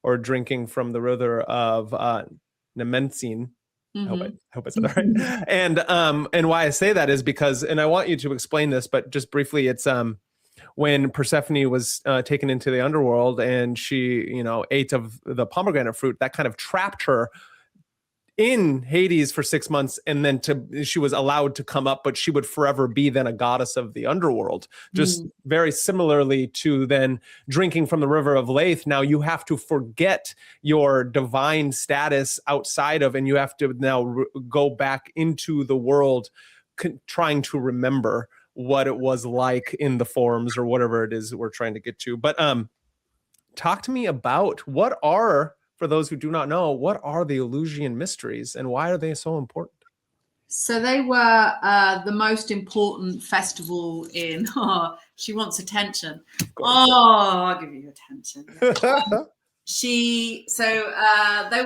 or drinking from the river of Mnemosyne. Mm-hmm. I hope I said that right. And why I say that is because, and I want you to explain this, but just briefly, it's when Persephone was taken into the underworld and she, ate of the pomegranate fruit, that kind of trapped her in Hades for 6 months, and then she was allowed to come up, but she would forever be then a goddess of the underworld. Just very similarly to then drinking from the river of Lethe. Now you have to forget your divine status outside of, and you have to now go back into the world, trying to remember what it was like in the forms or whatever it is we're trying to get to. But talk to me about for those who do not know, what are the Eleusinian Mysteries and why are they so important? So they were the most important festival in... Oh, she wants attention. Oh, I'll give you attention. They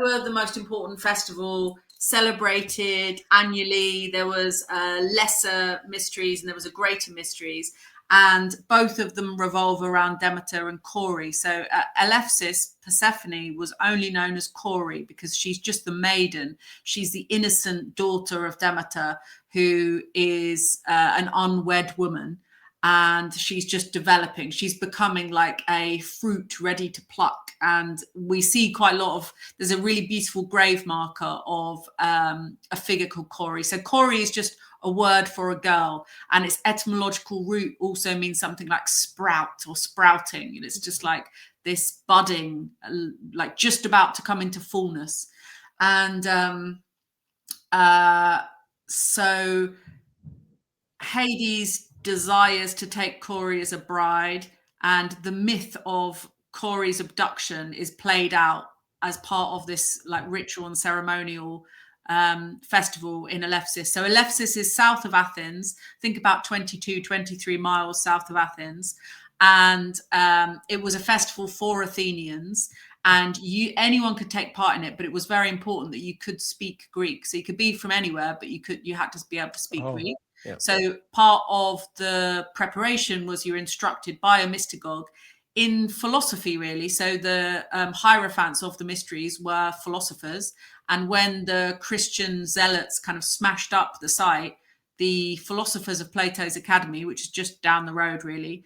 were the most important festival, celebrated annually. There was lesser mysteries and there was a greater mysteries. and both of them revolve around Demeter and Kore. So Eleusis, Persephone, was only known as Kore because she's just the maiden. She's the innocent daughter of Demeter, who is an unwed woman, and she's just developing. She's becoming like a fruit ready to pluck. And we see quite a lot of, there's a really beautiful grave marker of a figure called Kore. So Kore is just a word for a girl, and its etymological root also means something like sprout or sprouting. And it's just like this budding, like just about to come into fullness. And so Hades desires to take Kore as a bride, and the myth of Kore's abduction is played out as part of this like ritual and ceremonial festival in Eleusis. So Eleusis is south of Athens, I think about 22, 23 miles south of Athens. And it was a festival for Athenians, and anyone could take part in it, but it was very important that you could speak Greek. So you could be from anywhere, but you had to be able to speak Greek. Yeah. So part of the preparation was you're instructed by a mystagogue in philosophy, really. So the hierophants of the mysteries were philosophers. And when the Christian zealots kind of smashed up the site, the philosophers of Plato's Academy, which is just down the road, really,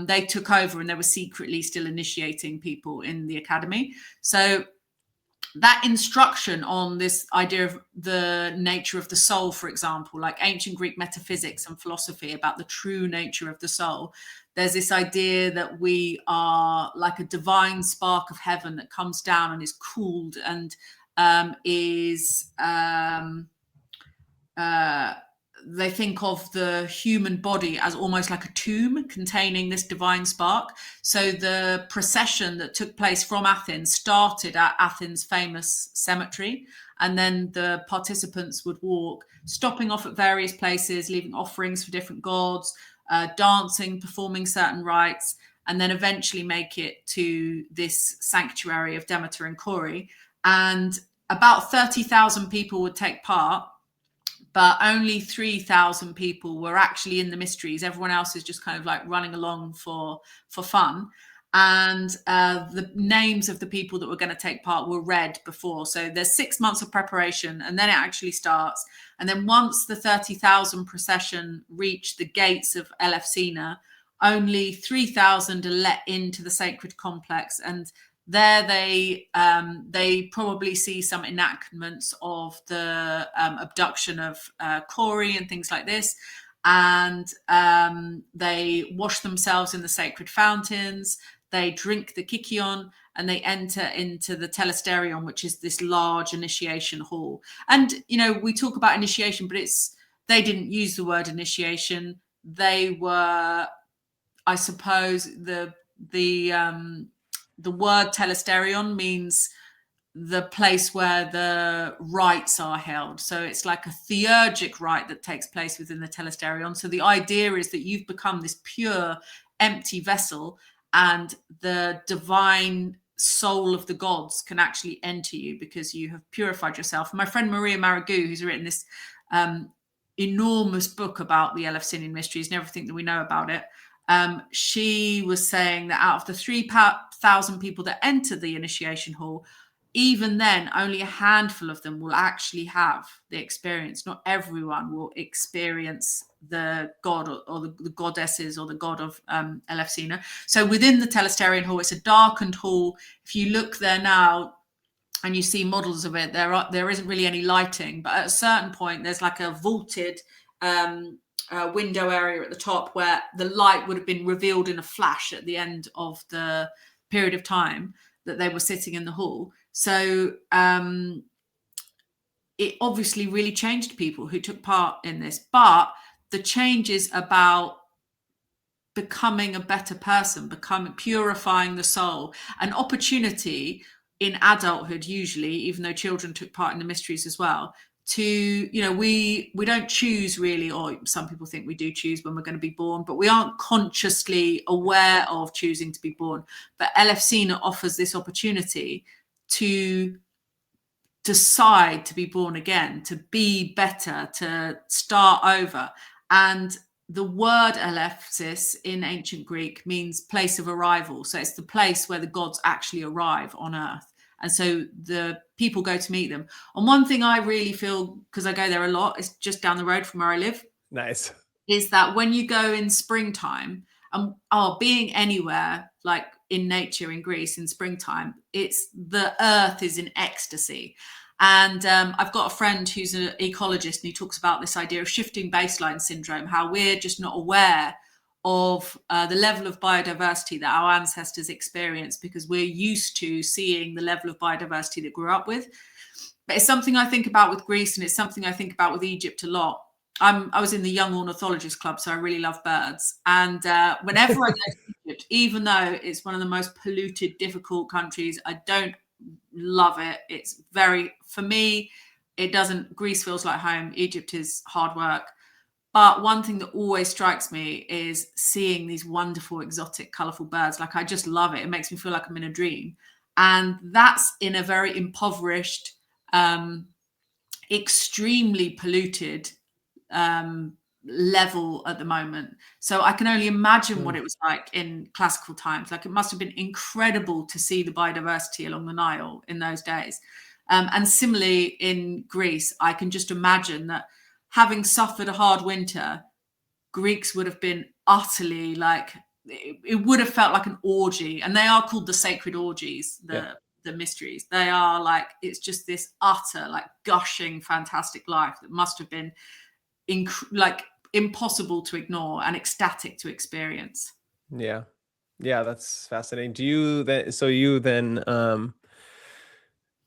they took over, and they were secretly still initiating people in the academy. So that instruction on this idea of the nature of the soul, for example, like ancient Greek metaphysics and philosophy about the true nature of the soul, there's this idea that we are like a divine spark of heaven that comes down and is cooled and they think of the human body as almost like a tomb containing this divine spark. So the procession that took place from Athens started at Athens' famous cemetery, and then the participants would walk, stopping off at various places, leaving offerings for different gods, dancing, performing certain rites, and then eventually make it to this sanctuary of Demeter and Kore. And about 30,000 people would take part, but only 3,000 people were actually in the mysteries. Everyone else is just kind of like running along for fun. And the names of the people that were going to take part were read before. So there's 6 months of preparation, and then it actually starts. And then once the 30,000 procession reached the gates of Eleusina, only 3,000 are let into the sacred complex. And there they probably see some enactments of the abduction of Kore and things like this. And they wash themselves in the sacred fountains, they drink the kykion, and they enter into the telesterion, which is this large initiation hall. And, you know, we talk about initiation, but they didn't use the word initiation. They were, I suppose, the word telesterion means the place where the rites are held. So it's like a theurgic rite that takes place within the telesterion. So the idea is that you've become this pure, empty vessel, and the divine soul of the gods can actually enter you because you have purified yourself. My friend Maria Maragou, who's written this enormous book about the Eleusinian Mysteries and everything that we know about it, she was saying that out of the 3,000 people that enter the initiation hall, even then, only a handful of them will actually have the experience. Not everyone will experience the god or the goddesses or the god of Eleusina. So within the telesterion hall, it's a darkened hall. If you look there now and you see models of it, there isn't really any lighting, but at a certain point, there's like a vaulted window area at the top where the light would have been revealed in a flash at the end of the period of time that they were sitting in the hall. So it obviously really changed people who took part in this, but the change is about becoming a better person, purifying the soul. An opportunity in adulthood, usually, even though children took part in the mysteries as well, to, you know, we don't choose really, or some people think we do choose when we're going to be born, but we aren't consciously aware of choosing to be born. But Eleusina offers this opportunity to decide to be born again, to be better, to start over. And the word Eleusis in ancient Greek means place of arrival. So it's the place where the gods actually arrive on Earth. And so the people go to meet them. And one thing I really feel, because I go there a lot, it's just down the road from where I live. Nice. Is that when you go in springtime, and being anywhere like in nature in Greece in springtime, it's the earth is in ecstasy. And I've got a friend who's an ecologist, and he talks about this idea of shifting baseline syndrome, how we're just not aware of the level of biodiversity that our ancestors experienced because we're used to seeing the level of biodiversity that we grew up with. But it's something I think about with Greece, and it's something I think about with Egypt a lot. I was in the Young Ornithologist Club, so I really love birds. And whenever I go to Egypt, even though it's one of the most polluted, difficult countries, I don't love it. It's very, for me, it doesn't, Greece feels like home. Egypt is hard work. But one thing that always strikes me is seeing these wonderful, exotic, colorful birds. Like, I just love it. It makes me feel like I'm in a dream. And that's in a very impoverished, extremely polluted level at the moment. So I can only imagine what it was like in classical times. Like, it must have been incredible to see the biodiversity along the Nile in those days. And similarly in Greece, I can just imagine that having suffered a hard winter, Greeks would have been utterly like, it would have felt like an orgy. And they are called the sacred orgies, the mysteries. They are like, it's just this utter, like, gushing, fantastic life that must have been like impossible to ignore and ecstatic to experience. Yeah, that's fascinating. Do you then?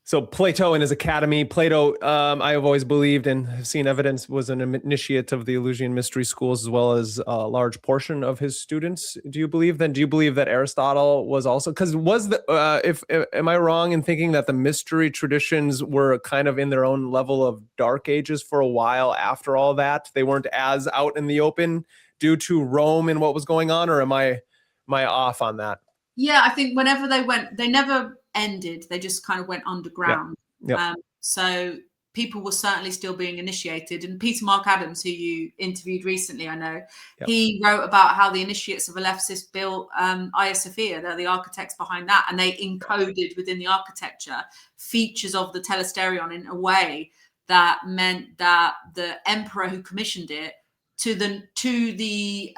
So Plato and his academy. Plato, I have always believed and have seen evidence, was an initiate of the Eleusinian Mystery schools, as well as a large portion of his students. Do you believe that Aristotle was also? Because am I wrong in thinking that the mystery traditions were kind of in their own level of dark ages for a while after all that? They weren't as out in the open due to Rome and what was going on, or am I off on that? Yeah, I think whenever they went, they never ended. They just kind of went underground. Yep. So people were certainly still being initiated. And Peter Mark Adams, who you interviewed recently, I know, he wrote about how the initiates of Eleusis built Hagia Sophia. They're the architects behind that. And they encoded within the architecture features of the telesterion in a way that meant that the emperor who commissioned it to the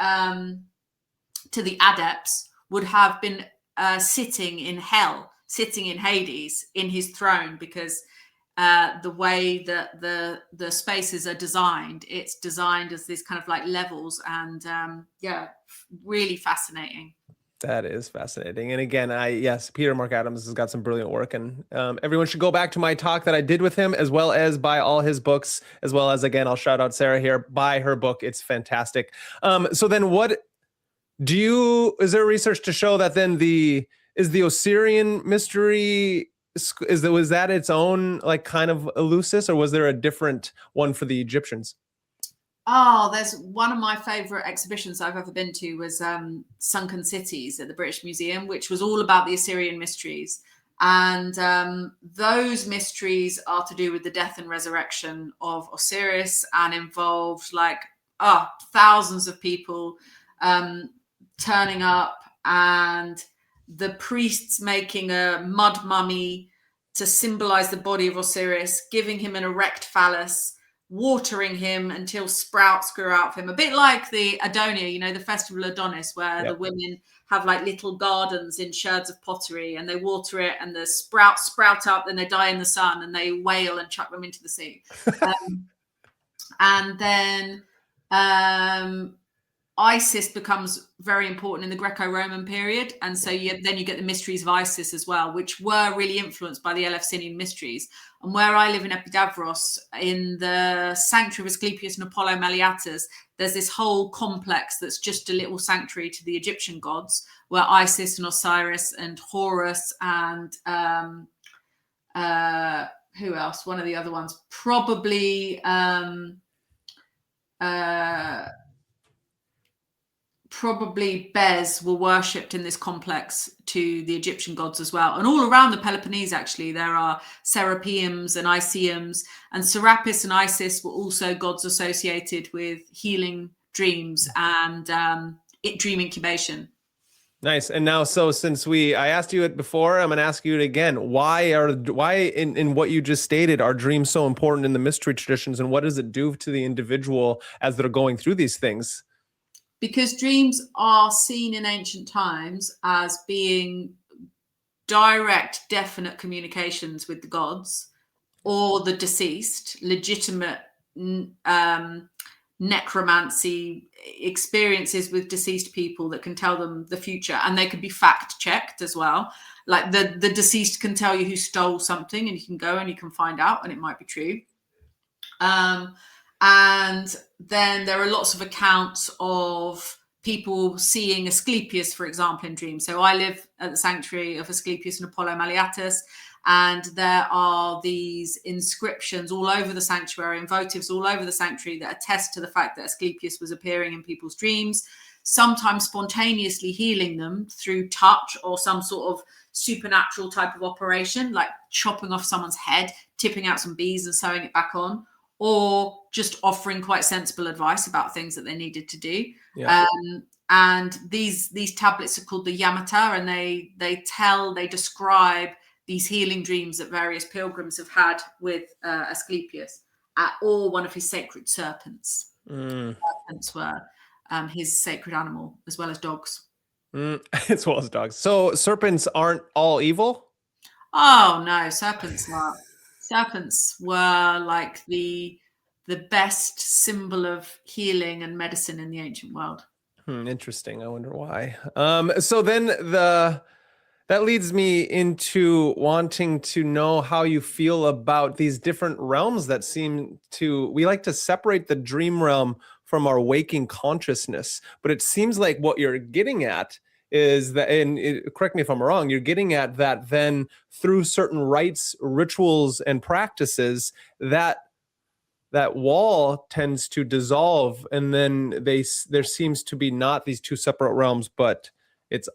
adepts would have been sitting in hell, sitting in Hades, in his throne, because the way that the spaces are designed, it's designed as this kind of like levels, and really fascinating. That is fascinating. And again, Peter Mark Adams has got some brilliant work, and everyone should go back to my talk that I did with him, as well as buy all his books, as well as, again, I'll shout out Sarah here, buy her book. It's fantastic. So then is there research to show that then the Osirian mystery, was that its own like kind of Eleusis, or was there a different one for the Egyptians? Oh, there's one of my favorite exhibitions I've ever been to was Sunken Cities at the British Museum, which was all about the Assyrian mysteries. And those mysteries are to do with the death and resurrection of Osiris, and involved like thousands of people turning up, and the priests making a mud mummy to symbolize the body of Osiris, giving him an erect phallus, watering him until sprouts grew out of him. A bit like the Adonia, the festival Adonis, where the women have like little gardens in sherds of pottery, and they water it, and the sprouts sprout up, then they die in the sun, and they wail and chuck them into the sea. And then Isis becomes very important in the Greco-Roman period. And so then you get the mysteries of Isis as well, which were really influenced by the Eleusinian mysteries. And where I live in Epidaurus, in the sanctuary of Asclepius and Apollo Meleatus, there's this whole complex that's just a little sanctuary to the Egyptian gods, where Isis and Osiris and Horus and who else? One of the other ones, probably Bez were worshipped in this complex to the Egyptian gods as well. And all around the Peloponnese, actually, there are Serapeums and Iseums, and Serapis and Isis were also gods associated with healing dreams and dream incubation. Nice. And now, so since I asked you it before, I'm going to ask you it again. Why in what you just stated are dreams so important in the mystery traditions, and what does it do to the individual as they're going through these things? Because dreams are seen in ancient times as being direct, definite communications with the gods or the deceased, legitimate necromancy experiences with deceased people that can tell them the future, and they could be fact checked as well. Like the deceased can tell you who stole something, and you can go and you can find out, and it might be true. And then there are lots of accounts of people seeing Asclepius, for example, in dreams. So I live at the sanctuary of Asclepius and Apollo Maliatus, and there are these inscriptions all over the sanctuary and votives all over the sanctuary that attest to the fact that Asclepius was appearing in people's dreams, sometimes spontaneously healing them through touch or some sort of supernatural type of operation, like chopping off someone's head, tipping out some bees and sewing it back on, or just offering quite sensible advice about things that they needed to do. Yeah. And these tablets are called the Yamata, and they describe these healing dreams that various pilgrims have had with Asclepius, or one of his sacred serpents. Serpents were his sacred animal, as well as dogs. As well as dogs. So serpents aren't all evil? Oh no, serpents were like the best symbol of healing and medicine in the ancient world. Interesting. I wonder why. So then that leads me into wanting to know how you feel about these different realms that we like to separate the dream realm from our waking consciousness, but it seems like what you're getting at is that, and correct me if I'm wrong, you're getting at that then through certain rites, rituals, and practices, that wall tends to dissolve, and then there seems to be not these two separate realms, but it's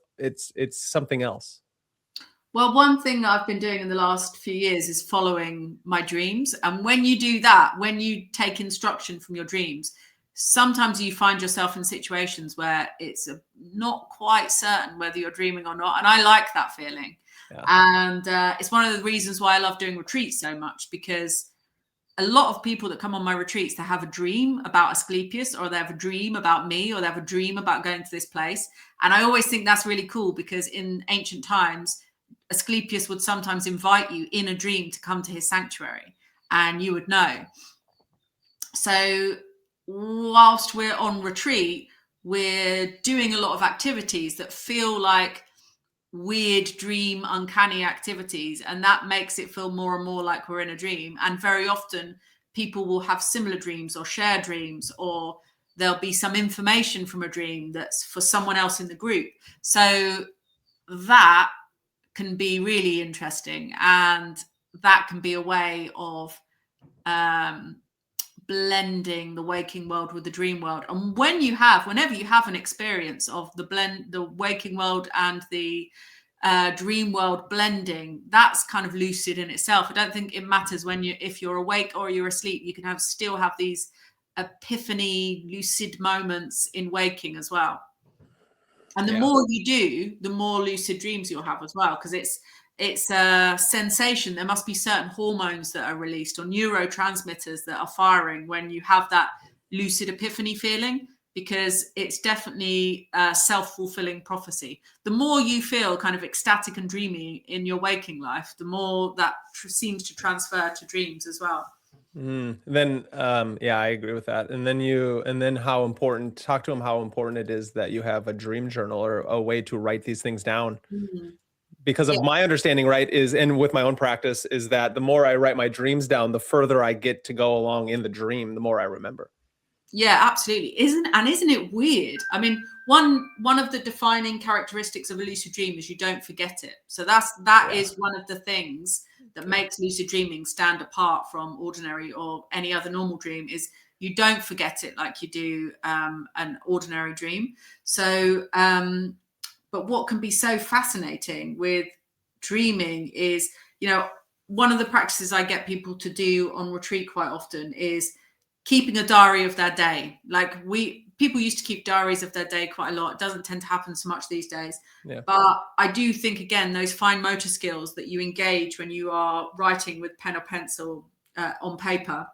something else. Well, one thing that I've been doing in the last few years is following my dreams. And when you do that, when you take instruction from your dreams, sometimes you find yourself in situations where it's not quite certain whether you're dreaming or not. And I like that feeling. Yeah. And it's one of the reasons why I love doing retreats so much, because a lot of people that come on my retreats, they have a dream about Asclepius, or they have a dream about me, or they have a dream about going to this place. And I always think that's really cool, because in ancient times, Asclepius would sometimes invite you in a dream to come to his sanctuary, and you would know. So whilst we're on retreat, we're doing a lot of activities that feel like weird dream, uncanny activities, and that makes it feel more and more like we're in a dream. And very often people will have similar dreams or share dreams, or there'll be some information from a dream that's for someone else in the group. So that can be really interesting, and that can be a way of blending the waking world with the dream world. And whenever you have an experience of the waking world and the dream world blending, that's kind of lucid in itself. I don't think it matters if you're awake or you're asleep. You can still have these epiphany, lucid moments in waking as well. And the more you do, the more lucid dreams you'll have as well, because it's a sensation. There must be certain hormones that are released or neurotransmitters that are firing when you have that lucid epiphany feeling, because it's definitely a self-fulfilling prophecy. The more you feel kind of ecstatic and dreamy in your waking life, the more that seems to transfer to dreams as well. Then, I agree with that. And then how important it is that you have a dream journal or a way to write these things down. Because of my understanding, right, and with my own practice, is that the more I write my dreams down, the further I get to go along in the dream, the more I remember. Yeah, absolutely. Isn't it weird? I mean, one of the defining characteristics of a lucid dream is you don't forget it. So that is one of the things that makes lucid dreaming stand apart from ordinary or any other normal dream, is you don't forget it like you do an ordinary dream. So, but what can be so fascinating with dreaming is, one of the practices I get people to do on retreat quite often is keeping a diary of their day. Like people used to keep diaries of their day quite a lot. It doesn't tend to happen so much these days. Yeah. But I do think, again, those fine motor skills that you engage when you are writing with pen or pencil on paper.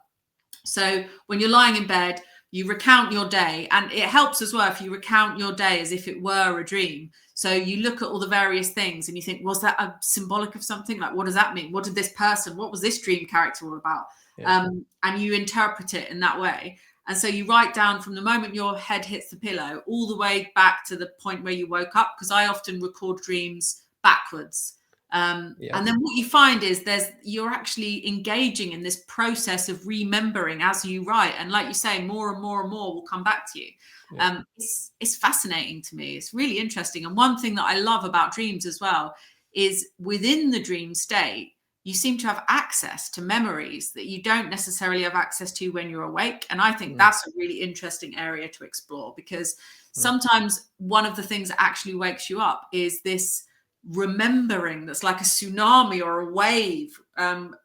So when you're lying in bed, you recount your day, and it helps as well if you recount your day as if it were a dream. So you look at all the various things and you think, was that a symbolic of something? Like, what does that mean? What did this person, what was this dream character all about? Yeah. And you interpret it in that way. And so you write down from the moment your head hits the pillow all the way back to the point where you woke up, because I often record dreams backwards. And then what you find is you're actually engaging in this process of remembering as you write. And like you say, more and more and more will come back to you. Yeah. It's fascinating to me. It's really interesting. And one thing that I love about dreams as well is within the dream state, you seem to have access to memories that you don't necessarily have access to when you're awake. And I think that's a really interesting area to explore, because sometimes one of the things that actually wakes you up is this remembering that's like a tsunami or a wave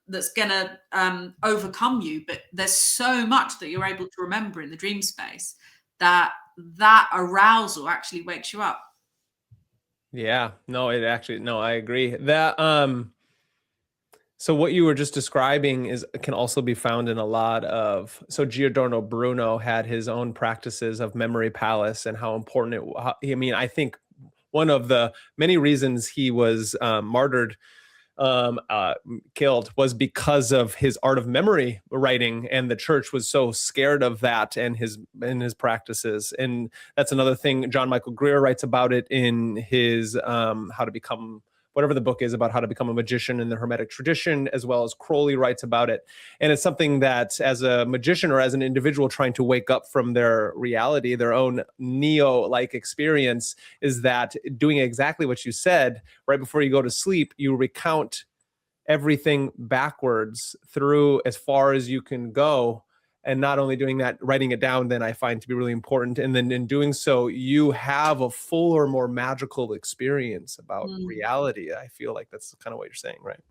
that's gonna overcome you. But there's so much that you're able to remember in the dream space that arousal actually wakes you up. Yeah, no, I agree that so what you were just describing can also be found in a lot of, so Giordano Bruno had his own practices of memory palace and how important I think one of the many reasons he was martyred, killed, was because of his art of memory writing, and the church was so scared of that and his practices. And that's another thing. John Michael Greer writes about it in his How to Become, whatever the book is about how to become a magician in the Hermetic tradition, as well as Crowley writes about it. And it's something that as a magician or as an individual trying to wake up from their reality, their own Neo-like experience, is that doing exactly what you said right before you go to sleep, you recount everything backwards through as far as you can go. And not only doing that, writing it down, then I find to be really important. And then in doing so, you have a fuller, more magical experience about reality. I feel like that's kind of what you're saying, right?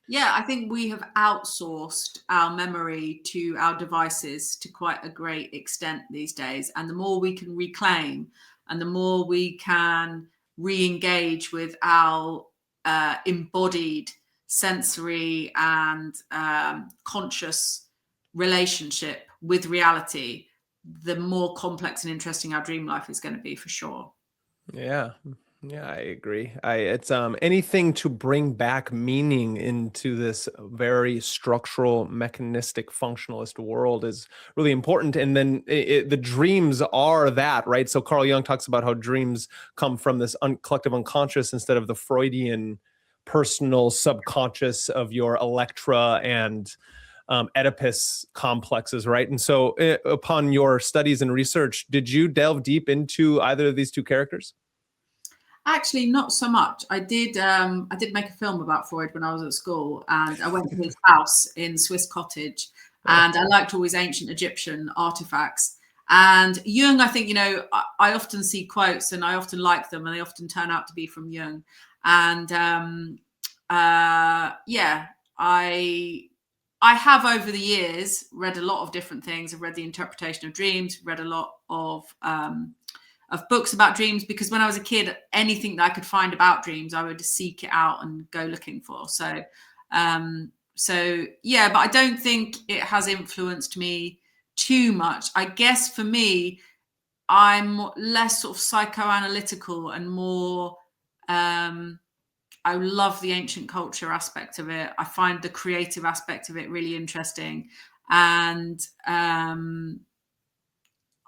Yeah, I think we have outsourced our memory to our devices to quite a great extent these days. And the more we can reclaim and the more we can re-engage with our embodied sensory and conscious relationship with reality, the more complex and interesting our dream life is going to be, for sure. Yeah, I agree. It's anything to bring back meaning into this very structural, mechanistic, functionalist world is really important. And then the dreams are that, right? So Carl Jung talks about how dreams come from this collective unconscious instead of the Freudian personal subconscious of your Electra and Oedipus complexes, right? And so upon your studies and research, did you delve deep into either of these two characters? Actually, not so much. I did make a film about Freud when I was at school, and I went to his house in Swiss Cottage, and I liked all his ancient Egyptian artifacts. And Jung, I think, I often see quotes and I often like them, and they often turn out to be from Jung. And I have over the years read a lot of different things. I've read The Interpretation of Dreams, read a lot of books about dreams, because when I was a kid, anything that I could find about dreams, I would seek it out and go looking for. So yeah, but I don't think it has influenced me too much. I guess for me, I'm less sort of psychoanalytical and more, I love the ancient culture aspect of it. I find the creative aspect of it really interesting. And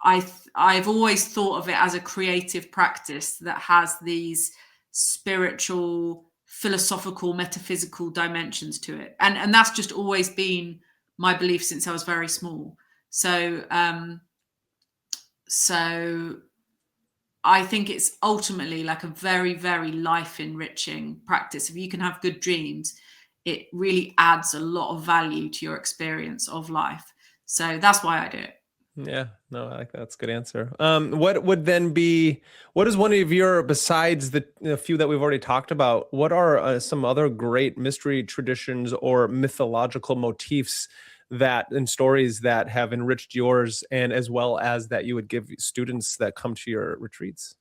I've always thought of it as a creative practice that has these spiritual, philosophical, metaphysical dimensions to it. And that's just always been my belief since I was very small. So I think it's ultimately like a very, very life-enriching practice. If you can have good dreams, it really adds a lot of value to your experience of life. So that's why I do it. Yeah, no, I like that. That's a good answer. What is one of your, besides the few that we've already talked about, what are some other great mystery traditions or mythological motifs that and stories that have enriched yours, and as well as that you would give students that come to your retreats?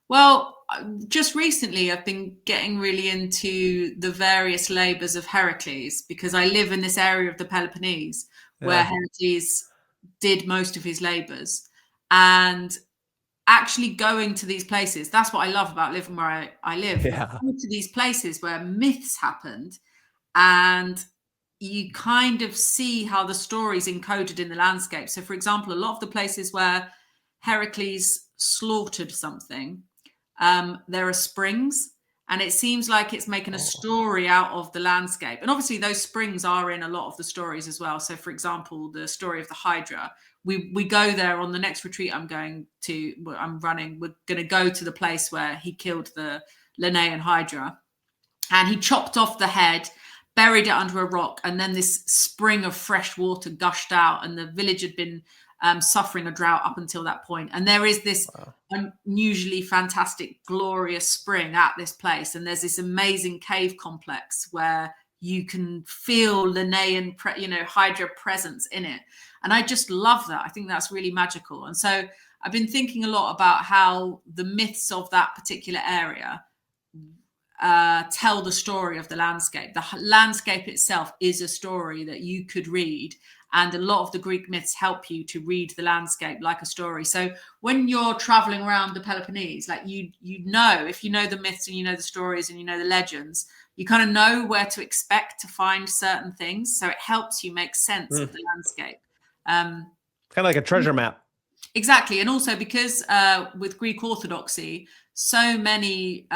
Well, just recently I've been getting really into the various labors of Heracles, because I live in this area of the Peloponnese where Heracles did most of his labors. And actually going to these places, that's what I love about living where I live. Yeah. Go to these places where myths happened, and you kind of see how the story's encoded in the landscape. So, for example, a lot of the places where Heracles slaughtered something, there are springs, and it seems like it's making a story out of the landscape. And obviously those springs are in a lot of the stories as well. So, for example, the story of the Hydra, we go there on the next retreat I'm running. We're going to go to the place where he killed the Lethean Hydra, and he chopped off the head, buried it under a rock, and then this spring of fresh water gushed out, and the village had been suffering a drought up until that point. And there is this unusually fantastic, glorious spring at this place, and there's this amazing cave complex where you can feel Linnaean, Hydra presence in it. And I just love that. I think that's really magical. And so I've been thinking a lot about how the myths of that particular area tell the story of the landscape. The landscape itself is a story that you could read, and a lot of the Greek myths help you to read the landscape like a story. So when you're traveling around the Peloponnese, like you know, if you know the myths and you know the stories and you know the legends, you kind of know where to expect to find certain things. So it helps you make sense of the landscape. Kind of like a treasure map. Exactly. And also because with Greek Orthodoxy, so many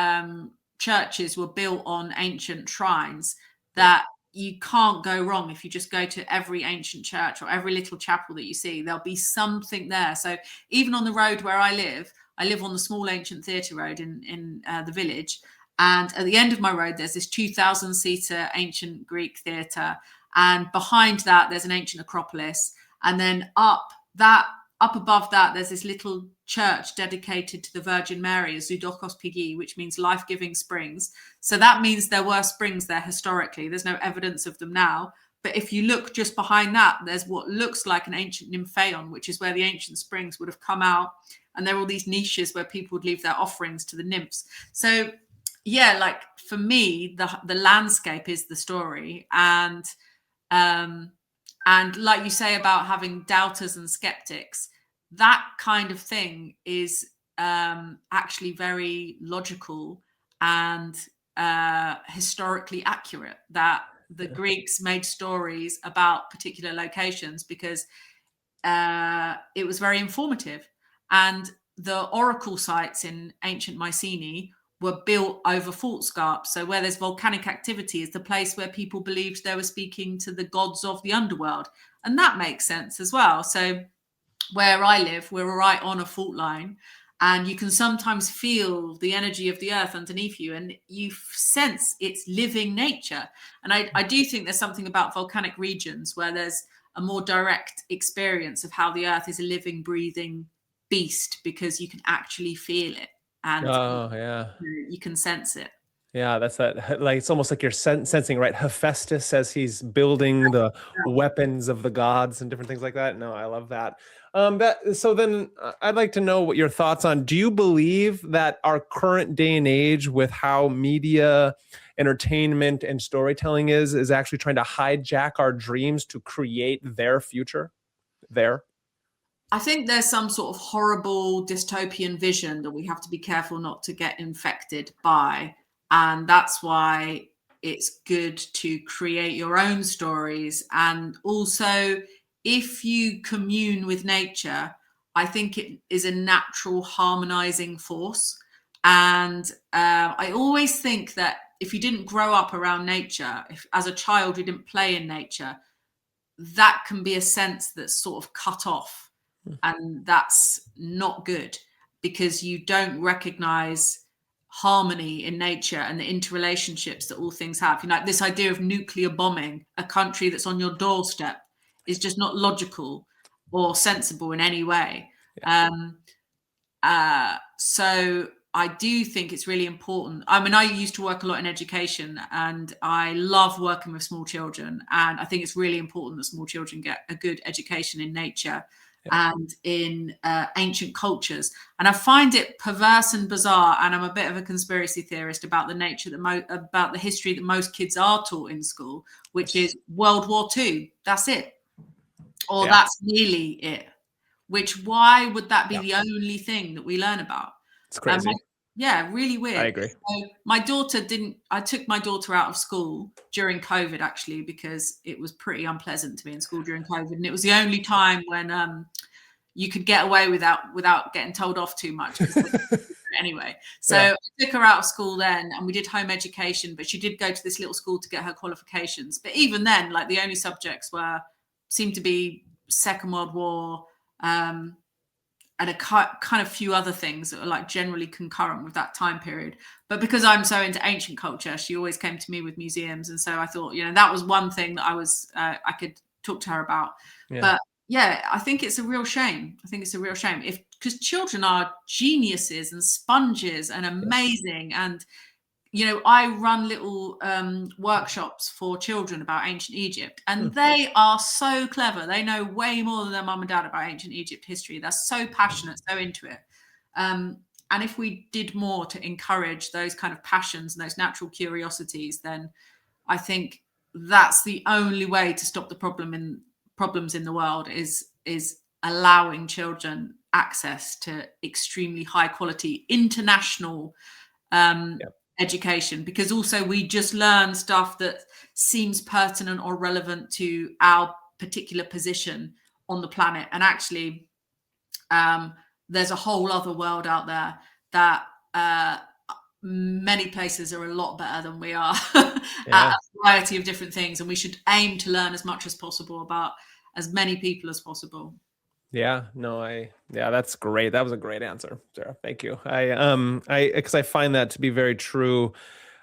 churches were built on ancient shrines that you can't go wrong. If you just go to every ancient church or every little chapel that you see, there'll be something there. So even on the road where I live on the small ancient theatre road in the village. And at the end of my road, there's this 2,000-seater ancient Greek theatre. And behind that, there's an ancient acropolis. And then up above that, there's this little church dedicated to the Virgin Mary, Zoudokos Pigi, which means life-giving springs. So that means there were springs there historically. There's no evidence of them now. But if you look just behind that, there's what looks like an ancient nymphaeon, which is where the ancient springs would have come out. And there are all these niches where people would leave their offerings to the nymphs. So yeah, like for me, the landscape is the story. And like you say about having doubters and skeptics, that kind of thing is actually very logical and historically accurate, that the Greeks made stories about particular locations because it was very informative. And the oracle sites in ancient Mycenae were built over fault scarps. So where there's volcanic activity is the place where people believed they were speaking to the gods of the underworld. And that makes sense as well. So where I live, we're right on a fault line, and you can sometimes feel the energy of the earth underneath you, and you sense its living nature. And I do think there's something about volcanic regions where there's a more direct experience of how the earth is a living, breathing beast, because you can actually feel it. And you can sense it. Yeah, that's that. Like it's almost like you're sensing, right? Hephaestus as he's building the weapons of the gods and different things like that. No, I love that. So then I'd like to know what your thoughts on. Do you believe that our current day and age, with how media, entertainment, and storytelling is actually trying to hijack our dreams to create their future? I think there's some sort of horrible dystopian vision that we have to be careful not to get infected by. And that's why it's good to create your own stories. And also, if you commune with nature, I think it is a natural harmonizing force. And I always think that if you didn't grow up around nature, if as a child you didn't play in nature, that can be a sense that's sort of cut off. And that's not good, because you don't recognize harmony in nature and the interrelationships that all things have. You know, this idea of nuclear bombing a country that's on your doorstep is just not logical or sensible in any way. So I do think it's really important. I mean, I used to work a lot in education, and I love working with small children. And I think it's really important that small children get a good education in nature and in ancient cultures. And I find it perverse and bizarre. And I'm a bit of a conspiracy theorist about the nature about the history that most kids are taught in school, which is World War II. That's it, or that's nearly it. Why would that be the only thing that we learn about? It's crazy. Really weird. I agree. So my daughter I took my daughter out of school during COVID, actually, because it was pretty unpleasant to be in school during COVID. And it was the only time when you could get away without getting told off too much. Anyway, so I took her out of school then, and we did home education, but she did go to this little school to get her qualifications. But even then, like, the only subjects seemed to be Second World War, and a kind of few other things that are like generally concurrent with that time period. But because I'm so into ancient culture, she always came to me with museums. And so I thought, that was one thing that I could talk to her about. But I think it's a real shame. Because children are geniuses and sponges and amazing. And I run little workshops for children about ancient Egypt, and they are so clever. They know way more than their mum and dad about ancient Egypt history. They're so passionate, so into it. And if we did more to encourage those kind of passions and those natural curiosities, then I think that's the only way to stop the problems in the world is allowing children access to extremely high quality international education, because also we just learn stuff that seems pertinent or relevant to our particular position on the planet. And actually, there's a whole other world out there that many places are a lot better than we are at a variety of different things. And we should aim to learn as much as possible about as many people as possible. That's great. That was a great answer, Sarah. Thank you. Because I find that to be very true.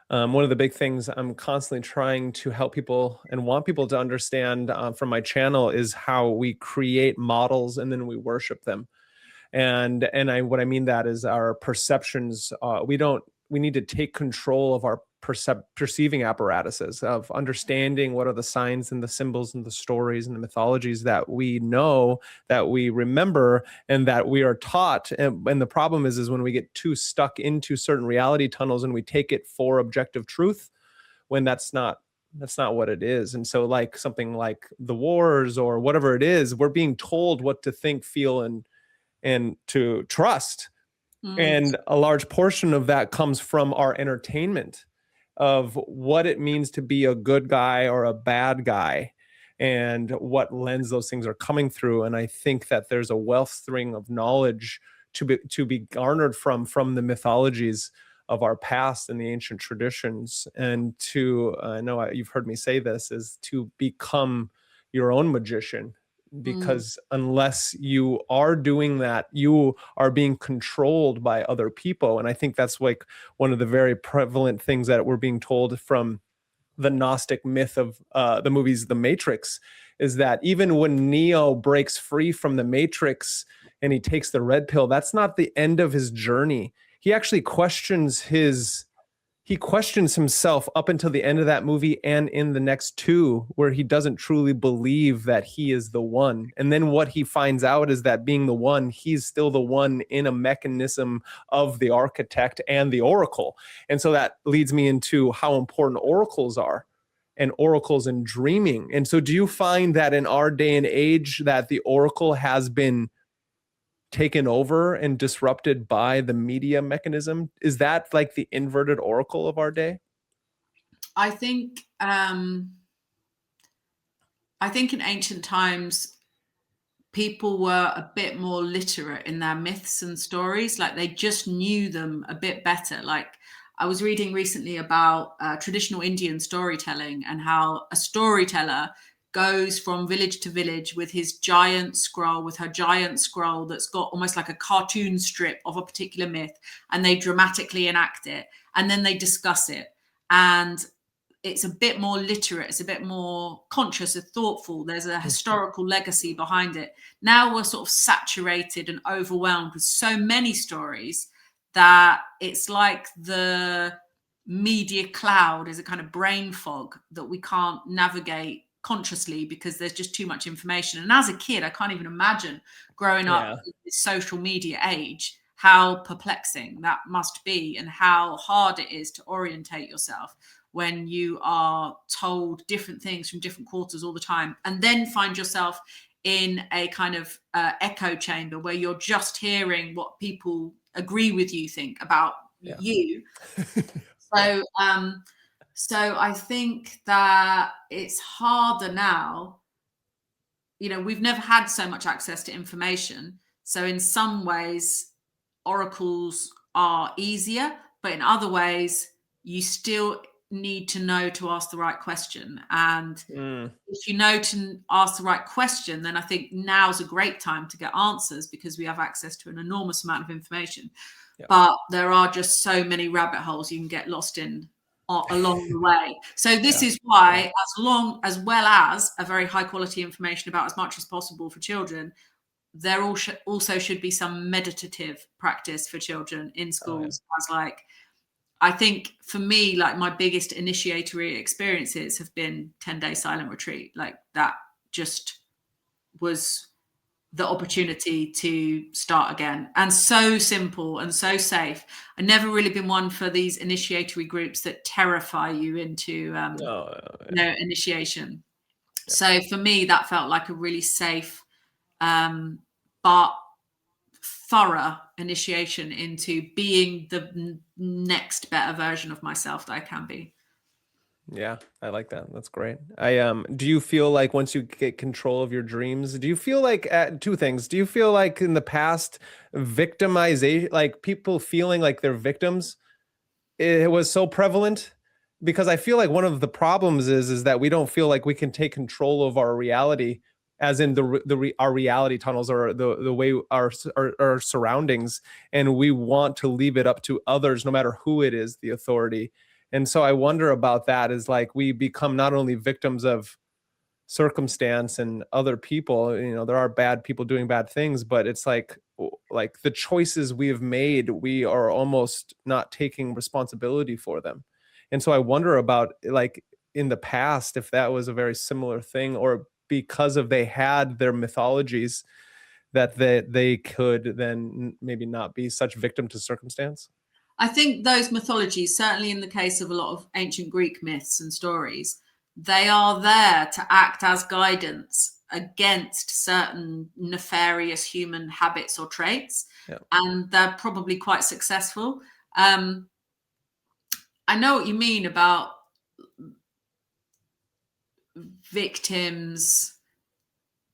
One of the big things I'm constantly trying to help people and want people to understand from my channel is how we create models and then we worship them. And what I mean that is our perceptions. We need to take control of our perceiving apparatuses, of understanding what are the signs and the symbols and the stories and the mythologies that we know, that we remember, and that we are taught. And the problem is when we get too stuck into certain reality tunnels and we take it for objective truth, when that's not what it is. And so, like something like the wars or whatever it is, we're being told what to think, feel, and to trust. And a large portion of that comes from our entertainment of what it means to be a good guy or a bad guy, and what lens those things are coming through. And I think that there's a wellspring of knowledge to be garnered from the mythologies of our past and the ancient traditions, and I know you've heard me say this, is to become your own magician. Because unless you are doing that, you are being controlled by other people. And I think that's like one of the very prevalent things that we're being told from the Gnostic myth of the movies The Matrix, is that even when Neo breaks free from the Matrix and he takes the red pill, that's not the end of his journey. He actually questions himself up until the end of that movie and in the next two, where he doesn't truly believe that he is the one. And then what he finds out is that being the one, he's still the one in a mechanism of the architect and the oracle. And so that leads me into how important oracles are, and oracles and dreaming. And so do you find that in our day and age that the oracle has been taken over and disrupted by the media mechanism? Is that like the inverted oracle of our day? I think in ancient times, people were a bit more literate in their myths and stories. Like, they just knew them a bit better. Like, I was reading recently about traditional Indian storytelling, and how a storyteller goes from village to village with her giant scroll that's got almost like a cartoon strip of a particular myth, and they dramatically enact it, and then they discuss it. And it's a bit more literate, it's a bit more conscious and thoughtful. There's a historical legacy behind it. Now we're sort of saturated and overwhelmed with so many stories that it's like the media cloud is a kind of brain fog that we can't navigate consciously because there's just too much information. And as a kid, I can't even imagine growing up in this social media age, how perplexing that must be and how hard it is to orientate yourself when you are told different things from different quarters all the time, and then find yourself in a kind of echo chamber where you're just hearing what people agree with you think about you. So I think that it's harder now. You know, we've never had so much access to information. So in some ways, oracles are easier, but in other ways, you still need to know to ask the right question. And if you know to ask the right question, then I think now's a great time to get answers because we have access to an enormous amount of information. But there are just so many rabbit holes you can get lost in along the way. So this is why, as well as a very high quality information about as much as possible for children, there also should be some meditative practice for children in schools. As like, I think for me, like my biggest initiatory experiences have been 10-day silent retreat. Like that just was the opportunity to start again, and so simple and so safe. I've never really been one for these initiatory groups that terrify you into initiation. So for me, that felt like a really safe but thorough initiation into being the next better version of myself that I can be. Yeah, I like that. That's great. Do you feel like once you get control of your dreams, do you feel like two things? Do you feel like in the past victimization, like people feeling like they're victims, it was so prevalent? Because I feel like one of the problems is that we don't feel like we can take control of our reality, as in our reality tunnels or the way our surroundings, and we want to leave it up to others, no matter who it is, the authority. And so I wonder about that, is like we become not only victims of circumstance and other people, you know, there are bad people doing bad things, but it's like the choices we have made, we are almost not taking responsibility for them. And so I wonder about, like, in the past, if that was a very similar thing, or because of they had their mythologies that they could then maybe not be such victim to circumstance. I think those mythologies, certainly in the case of a lot of ancient Greek myths and stories, they are there to act as guidance against certain nefarious human habits or traits. And they're probably quite successful. I know what you mean about victims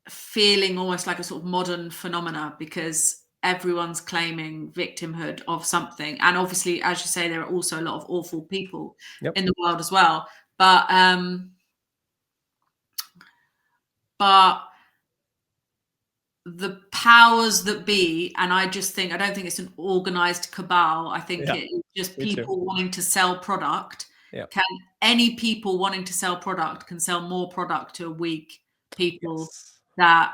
feeling almost like a sort of modern phenomena because everyone's claiming victimhood of something. And obviously, as you say, there are also a lot of awful people in the world as well. But the powers that be, and I don't think it's an organized cabal. I think it's just people wanting to sell product. Any people wanting to sell product can sell more product to weak people that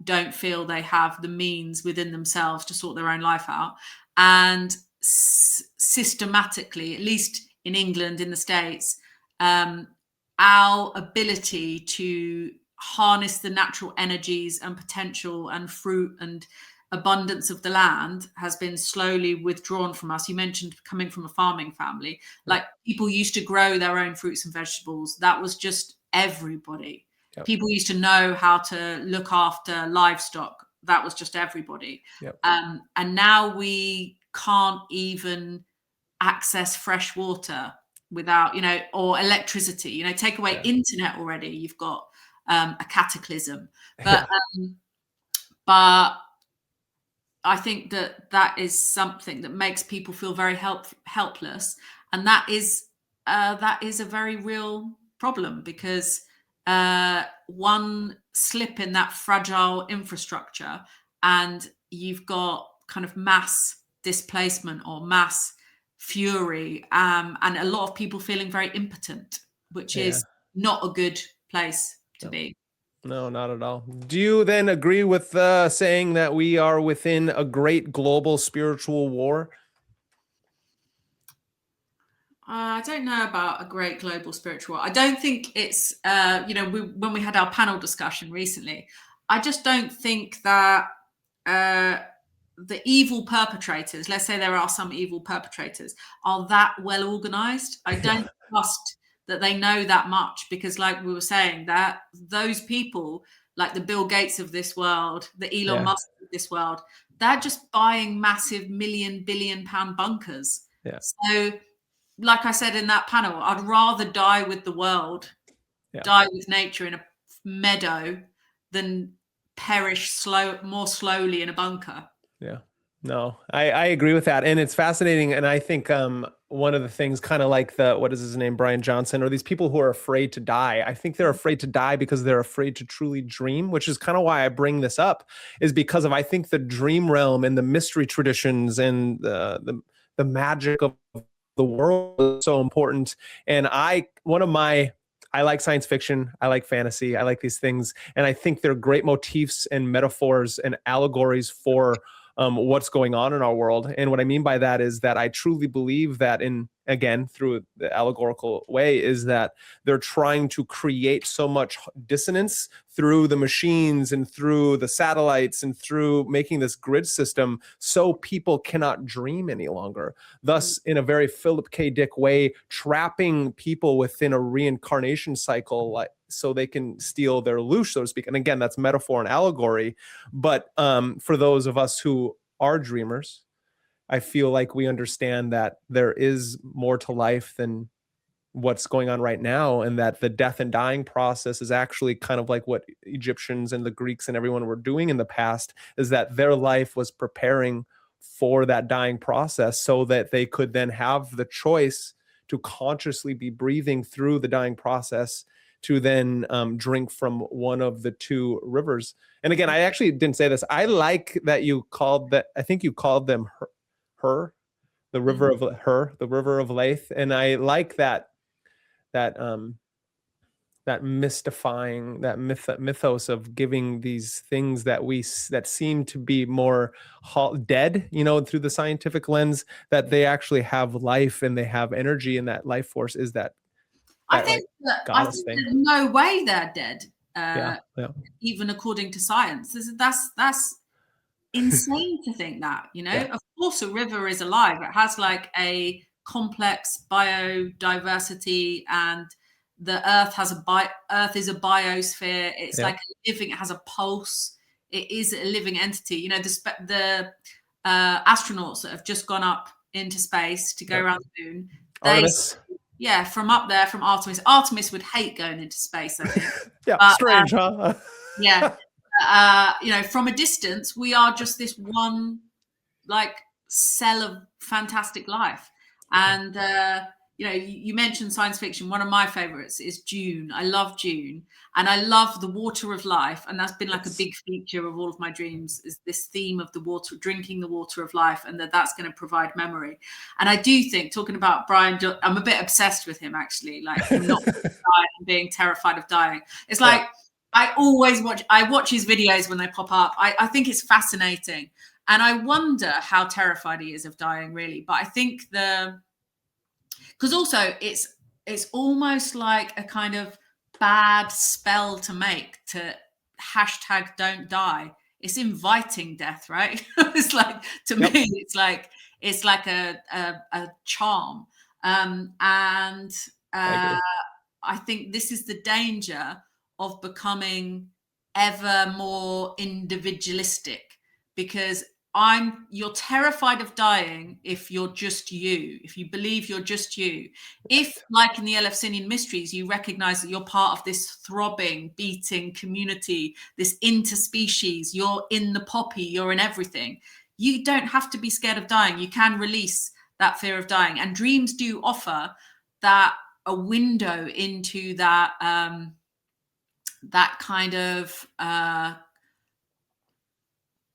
don't feel they have the means within themselves to sort their own life out. And systematically, at least in England, in the States, our ability to harness the natural energies and potential and fruit and abundance of the land has been slowly withdrawn from us. You mentioned coming from a farming family. Like, people used to grow their own fruits and vegetables. That was just everybody. People used to know how to look after livestock. That was just everybody. And now we can't even access fresh water without, or electricity, take away internet already. You've got a cataclysm. But I think that is something that makes people feel very helpless. And that is a very real problem, because one slip in that fragile infrastructure and you've got kind of mass displacement or mass fury, and a lot of people feeling very impotent, which is not a good place to be. No, not at all. Do you then agree with saying that we are within a great global spiritual war? I don't know about a great global spiritual. I don't think it's, when we had our panel discussion recently, I just don't think that the evil perpetrators, let's say there are some evil perpetrators, are that well organized. I don't trust that they know that much, because like we were saying, that those people, like the Bill Gates of this world, the Elon Musk of this world, they're just buying massive billion-pound bunkers. So like I said in that panel, I'd rather die with the world, die with nature in a meadow, than perish more slowly in a bunker. Yeah. No, I agree with that. And it's fascinating. And I think one of the things, kind of like what is his name, Brian Johnson, or these people who are afraid to die, I think they're afraid to die because they're afraid to truly dream, which is kind of why I bring this up, is because of, I think, the dream realm and the mystery traditions and the magic of the world is so important. And I like science fiction. I like fantasy. I like these things. And I think they're great motifs and metaphors and allegories for what's going on in our world. And what I mean by that is that I truly believe that, again, through the allegorical way, is that they're trying to create so much dissonance through the machines and through the satellites and through making this grid system so people cannot dream any longer. Thus, in a very Philip K. Dick way, trapping people within a reincarnation cycle, so they can steal their loosh, so to speak. And again, that's metaphor and allegory. But for those of us who are dreamers, I feel like we understand that there is more to life than what's going on right now, and that the death and dying process is actually kind of like what Egyptians and the Greeks and everyone were doing in the past, is that their life was preparing for that dying process so that they could then have the choice to consciously be breathing through the dying process to then drink from one of the two rivers. And again, I actually didn't say this. I like that you called that, I think you called them her, the river of her, the river of Lethe. And I like that mystifying, that mythos of giving these things that seem to be more dead, through the scientific lens, that they actually have life and they have energy, and that life force is that I think there's no way they're dead. Even according to science, that's insane to think that. Of course, a river is alive. It has like a complex biodiversity, and the Earth is a biosphere. It's like living. It has a pulse. It is a living entity. The astronauts that have just gone up into space to go around the moon. Artemis. Yeah, from up there, from Artemis. Artemis would hate going into space, I think. Strange, huh? From a distance, we are just this one, like, cell of fantastic life. And, you mentioned science fiction. One of my favorites is Dune. I love Dune. And I love the water of life. And that's been like a big feature of all of my dreams, is this theme of the water, drinking the water of life, and that's going to provide memory. And I do think, talking about Brian, I'm a bit obsessed with him, actually, like him not being terrified of dying. It's like, I watch his videos when they pop up. I think it's fascinating. And I wonder how terrified he is of dying, really. But I think because also it's almost like a kind of bad spell to make, to #don't die. It's inviting death, right? It's like, to me, it's like a charm. And I think this is the danger of becoming ever more individualistic, because you're terrified of dying if you're just you, if you believe you're just you. If, like in the Eleusinian Mysteries, you recognize that you're part of this throbbing, beating community, this interspecies, you're in the poppy, you're in everything, you don't have to be scared of dying. You can release that fear of dying. And dreams do offer a window into that kind of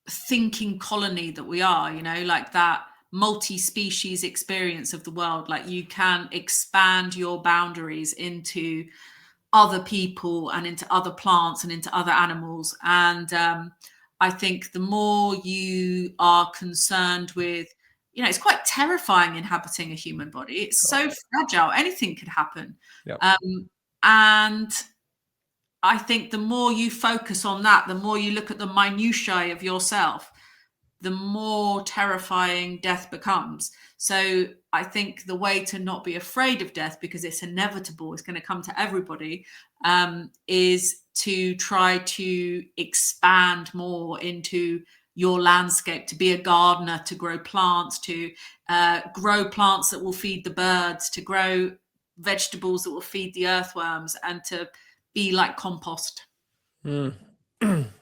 thinking colony that we are, like that multi-species experience of the world. Like, you can expand your boundaries into other people and into other plants and into other animals. And I think the more you are concerned with it's quite terrifying inhabiting a human body. It's so fragile. Anything could happen. Yep. And I think the more you focus on that, the more you look at the minutiae of yourself, the more terrifying death becomes. So I think the way to not be afraid of death, because it's inevitable, it's going to come to everybody, is to try to expand more into your landscape, to be a gardener, to grow plants, to grow plants that will feed the birds, to grow vegetables that will feed the earthworms, and to be like compost.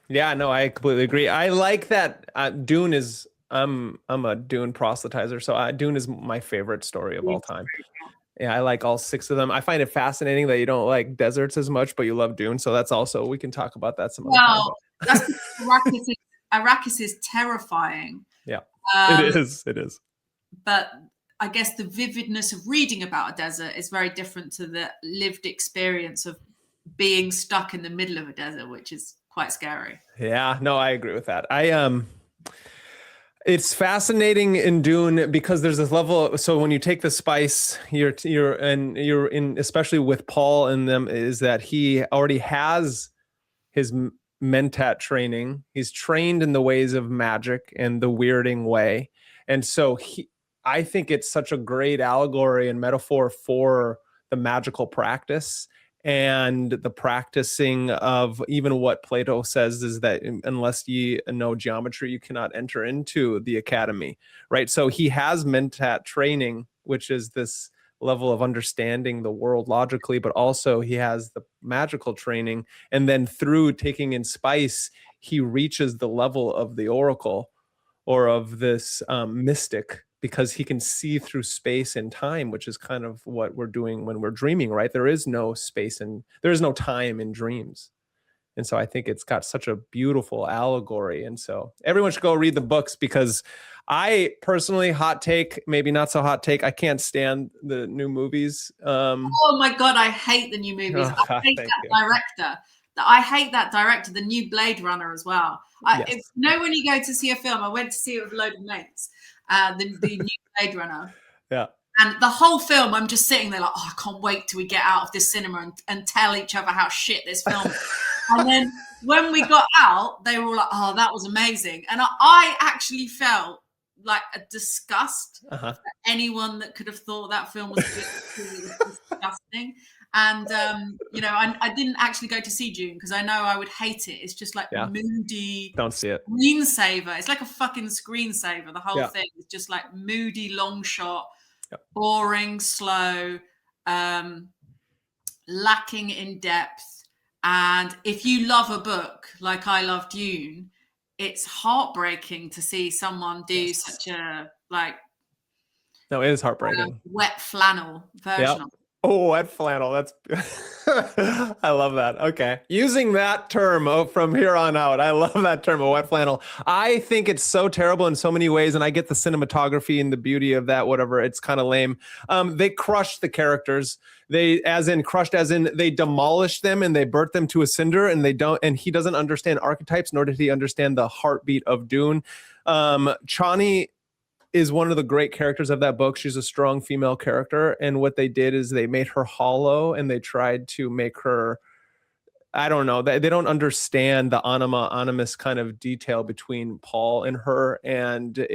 Yeah, no, I completely agree. I like that. Dune is, I'm a Dune proselytizer, so Dune is my favorite story of all time. Yeah, I like all 6 of them. I find it fascinating that you don't like deserts as much, but you love Dune. So that's also, we can talk about that some other time. That's Arrakis is terrifying. Yeah, it is. It is. But I guess the vividness of reading about a desert is very different to the lived experience of being stuck in the middle of a desert, which is quite scary. Yeah, no, I agree with that. It's fascinating in Dune because there's this level. So when you take the spice, you're in, especially with Paul and them, is that he already has his mentat training. He's trained in the ways of magic and the weirding way. And so I think it's such a great allegory and metaphor for the magical practice and the practicing of even what Plato says is that unless ye know geometry, you cannot enter into the academy, right? So he has mentat training, which is this level of understanding the world logically, but also he has the magical training. And then through taking in spice, he reaches the level of the oracle or of this mystic, because he can see through space and time, which is kind of what we're doing when we're dreaming, right? There is no space and there is no time in dreams. And so I think it's got such a beautiful allegory. And so everyone should go read the books, because I personally, hot take, maybe not so hot take, I can't stand the new movies. Oh my God, I hate the new movies. I hate that director, the new Blade Runner as well. Yes. When you go to see a film, I went to see it with a load of mates, the new Blade Runner. Yeah. And the whole film, I'm just sitting there like, oh, I can't wait till we get out of this cinema and tell each other how shit this film is. And then when we got out, they were all like, oh, that was amazing. And I actually felt like a disgust for anyone that could have thought that film was disgusting. And, I didn't actually go to see Dune because I know I would hate it. It's just like moody. Don't see it. Screensaver. It's like a fucking screensaver. The whole thing is just like moody, long shot, boring, slow, lacking in depth. And if you love a book like I love Dune, it's heartbreaking to see someone do such a No, it is heartbreaking. Wet flannel version of it. Oh, wet flannel. That's I love that. Okay. Using that term from here on out. I love that term, a wet flannel. I think it's so terrible in so many ways, and I get the cinematography and the beauty of that, whatever. It's kind of lame. They crushed the characters. They demolished them and they burnt them to a cinder, and he doesn't understand archetypes, nor did he understand the heartbeat of Dune. Chani is one of the great characters of that book. She's a strong female character. And what they did is they made her hollow and they tried to make her, I don't know, they don't understand the animus kind of detail between Paul and her. And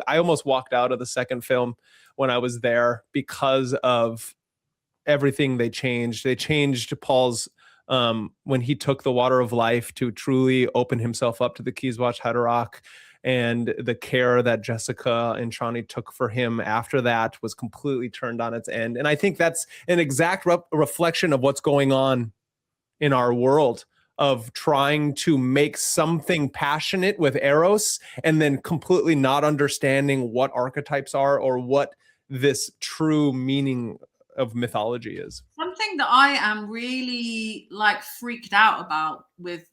I almost walked out of the second film when I was there because of everything they changed. They changed Paul's, when he took the water of life to truly open himself up to the Kiswach Haderach. And the care that Jessica and Chani took for him after that was completely turned on its end. And I think that's an exact reflection of what's going on in our world, of trying to make something passionate with Eros and then completely not understanding what archetypes are or what this true meaning of mythology is. Something that I am really freaked out about with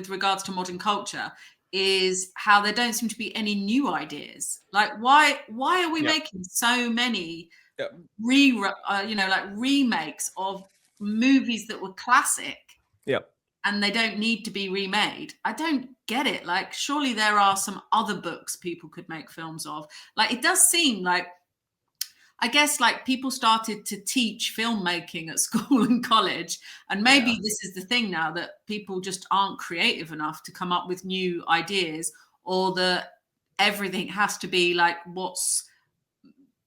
regards to modern culture is how there don't seem to be any new ideas. Why are we making so many remakes of movies that were classic? and they don't need to be remade. I don't get it. Like, surely there are some other books people could make films of. Like, it does seem like, I guess, like, people started to teach filmmaking at school and college, and maybe this is the thing now, that people just aren't creative enough to come up with new ideas, or that everything has to be like what's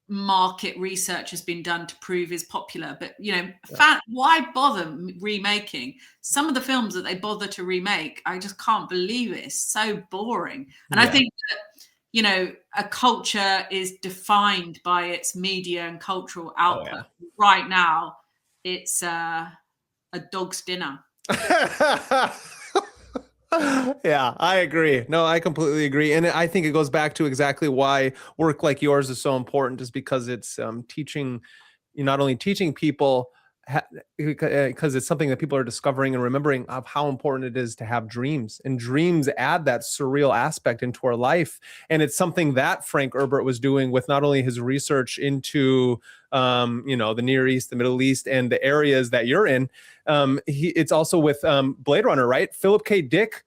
market research has been done to prove is popular. But why bother remaking some of the films that they bother to remake? I just can't believe it. It's so boring. And I think that a culture is defined by its media and cultural output. Right now it's a dog's dinner. Yeah, I agree. No, I completely agree. And I think it goes back to exactly why work like yours is so important, just because it's teaching, not only teaching people, because it's something that people are discovering and remembering of how important it is to have dreams, and dreams add that surreal aspect into our life. And it's something that Frank Herbert was doing with not only his research into the Near East, the Middle East, and the areas that you're in. It's also with Blade Runner, right? Philip K. Dick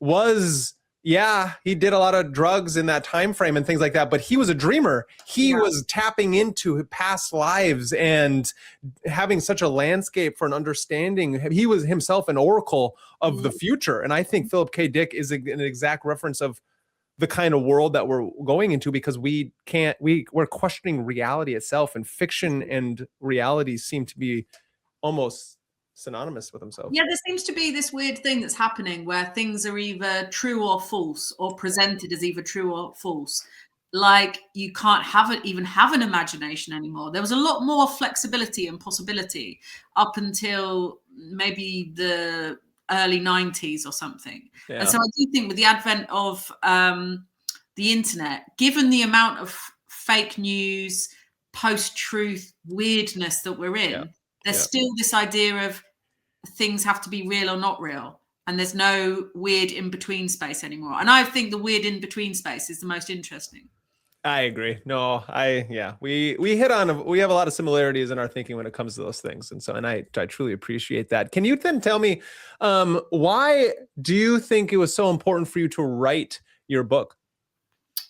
he did a lot of drugs in that time frame and things like that, but he was a dreamer. He was tapping into past lives and having such a landscape for an understanding. He was himself an oracle of the future. And I think Philip K. Dick is an exact reference of the kind of world that we're going into, because we're questioning reality itself, and fiction and reality seem to be almost synonymous with themselves. Yeah, there seems to be this weird thing that's happening where things are either true or false, or presented as either true or false. Like, you can't even have an imagination anymore. There was a lot more flexibility and possibility up until maybe the early 90s or something. Yeah. And so I do think with the advent of the internet, given the amount of fake news, post-truth weirdness that we're in, there's still this idea of things have to be real or not real, and there's no weird in-between space anymore. And I think the weird in-between space is the most interesting. I agree. No, we hit on, we have a lot of similarities in our thinking when it comes to those things. And so, and I truly appreciate that. Can you then tell me, why do you think it was so important for you to write your book?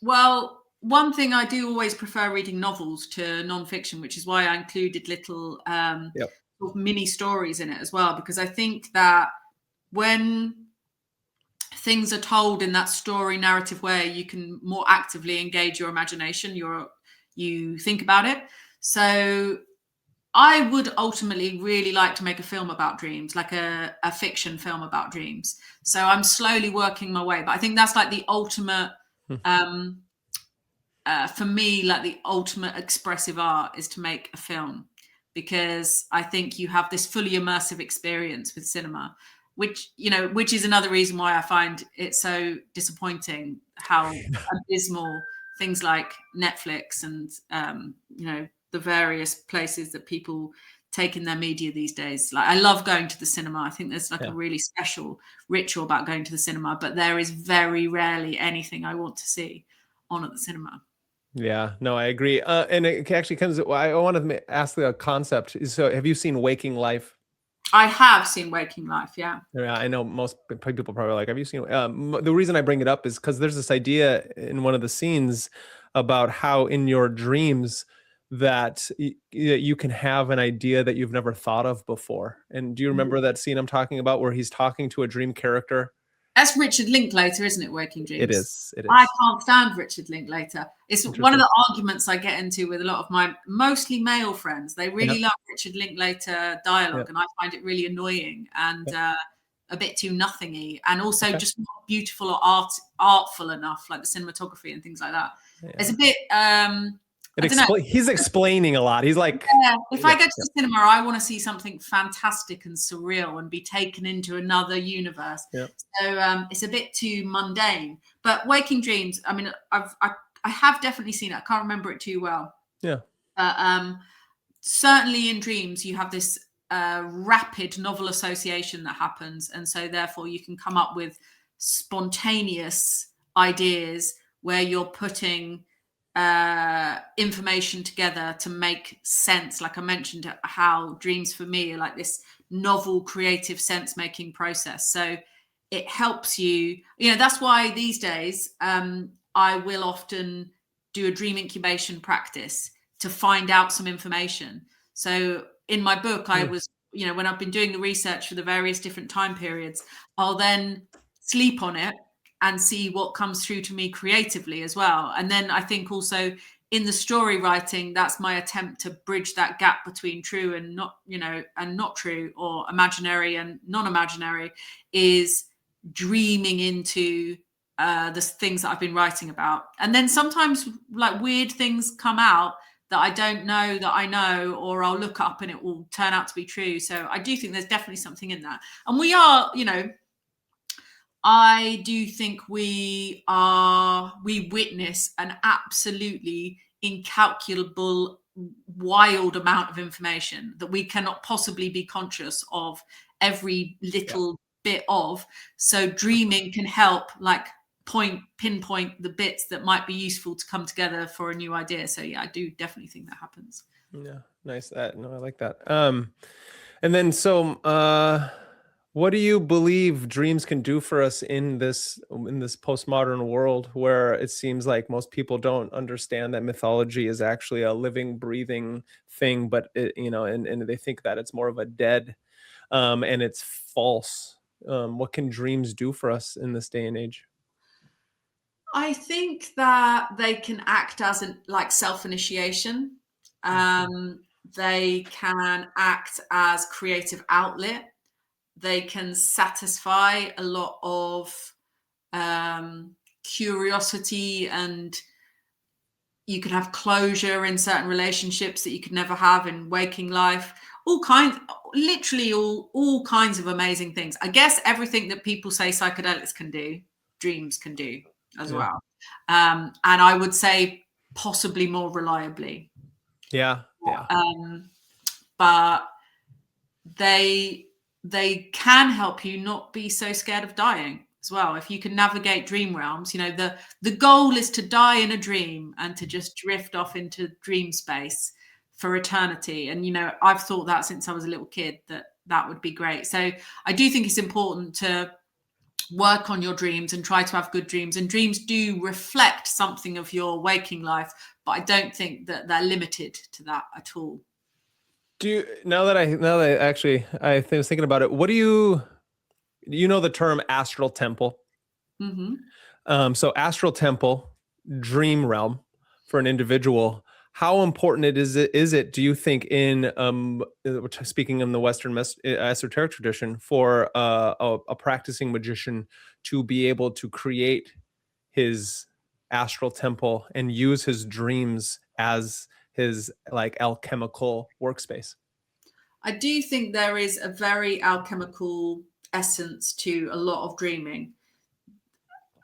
Well, one thing, I do always prefer reading novels to nonfiction, which is why I included little sort of mini stories in it as well, because I think that when things are told in that story narrative way, you can more actively engage your imagination. You think about it. So I would ultimately really like to make a film about dreams, like a fiction film about dreams. So I'm slowly working my way, but I think that's like the ultimate, for me, like the ultimate expressive art is to make a film, because I think you have this fully immersive experience with cinema, which is another reason why I find it so disappointing how abysmal things like Netflix and the various places that people take in their media these days. Like, I love going to the cinema. I think there's a really special ritual about going to the cinema, but there is very rarely anything I want to see on at the cinema. Yeah, no, I agree. And it actually comes, I want to ask the concept. So have you seen Waking Life? I have seen Waking Life, yeah. Yeah, I know most people probably like, have you seen, the reason I bring it up is because there's this idea in one of the scenes about how in your dreams that you can have an idea that you've never thought of before. And do you remember that scene I'm talking about, where he's talking to a dream character? That's Richard Linklater, isn't it? Waking Dreams. It is. I can't stand Richard Linklater. It's one of the arguments I get into with a lot of my mostly male friends. They really love Richard Linklater dialogue, and I find it really annoying and a bit too nothingy, and also just not beautiful or artful enough, like the cinematography and things like that. It's a bit. He's explaining a lot. He's like, if I go to the cinema, I want to see something fantastic and surreal and be taken into another universe. So it's a bit too mundane. But Waking Dreams, I mean, I have definitely seen it. I can't remember it too well. Yeah. Certainly in dreams, you have this rapid novel association that happens, and so therefore you can come up with spontaneous ideas where you're putting information together to make sense. Like I mentioned, how dreams for me are like this novel creative sense making process. So it helps you, that's why these days I will often do a dream incubation practice to find out some information. So in my book, I was, when I've been doing the research for the various different time periods, I'll then sleep on it and see what comes through to me creatively as well. And then I think also in the story writing, that's my attempt to bridge that gap between true and not, and not true, or imaginary and non-imaginary, is dreaming into the things that I've been writing about. And then sometimes like weird things come out that I don't know that I know, or I'll look up and it will turn out to be true. So I do think there's definitely something in that. And we are, I do think we witness an absolutely incalculable, wild amount of information that we cannot possibly be conscious of every little bit of. So dreaming can help like pinpoint the bits that might be useful to come together for a new idea. So yeah, I do definitely think that happens. Yeah, nice. I like that. And then what do you believe dreams can do for us in this postmodern world, where it seems like most people don't understand that mythology is actually a living, breathing thing, but and they think that it's more of a dead, and it's false. What can dreams do for us in this day and age? I think that they can act as like self-initiation. They can act as creative outlet. They can satisfy a lot of curiosity, and you can have closure in certain relationships that you could never have in waking life. Literally all kinds of amazing things. I guess everything that people say psychedelics can do, dreams can do as well. And I would say possibly more reliably. Yeah. But they can help you not be so scared of dying as well. If you can navigate dream realms, the goal is to die in a dream and to just drift off into dream space for eternity. And, I've thought that since I was a little kid, that would be great. So I do think it's important to work on your dreams and try to have good dreams. And dreams do reflect something of your waking life, but I don't think that they're limited to that at all. Now that I was thinking about it, what do you know the term astral temple? Mm-hmm. So astral temple, dream realm for an individual. How important is it, do you think, in speaking in the Western esoteric tradition, for a practicing magician to be able to create his astral temple and use his dreams as his like alchemical workspace? I do think there is a very alchemical essence to a lot of dreaming.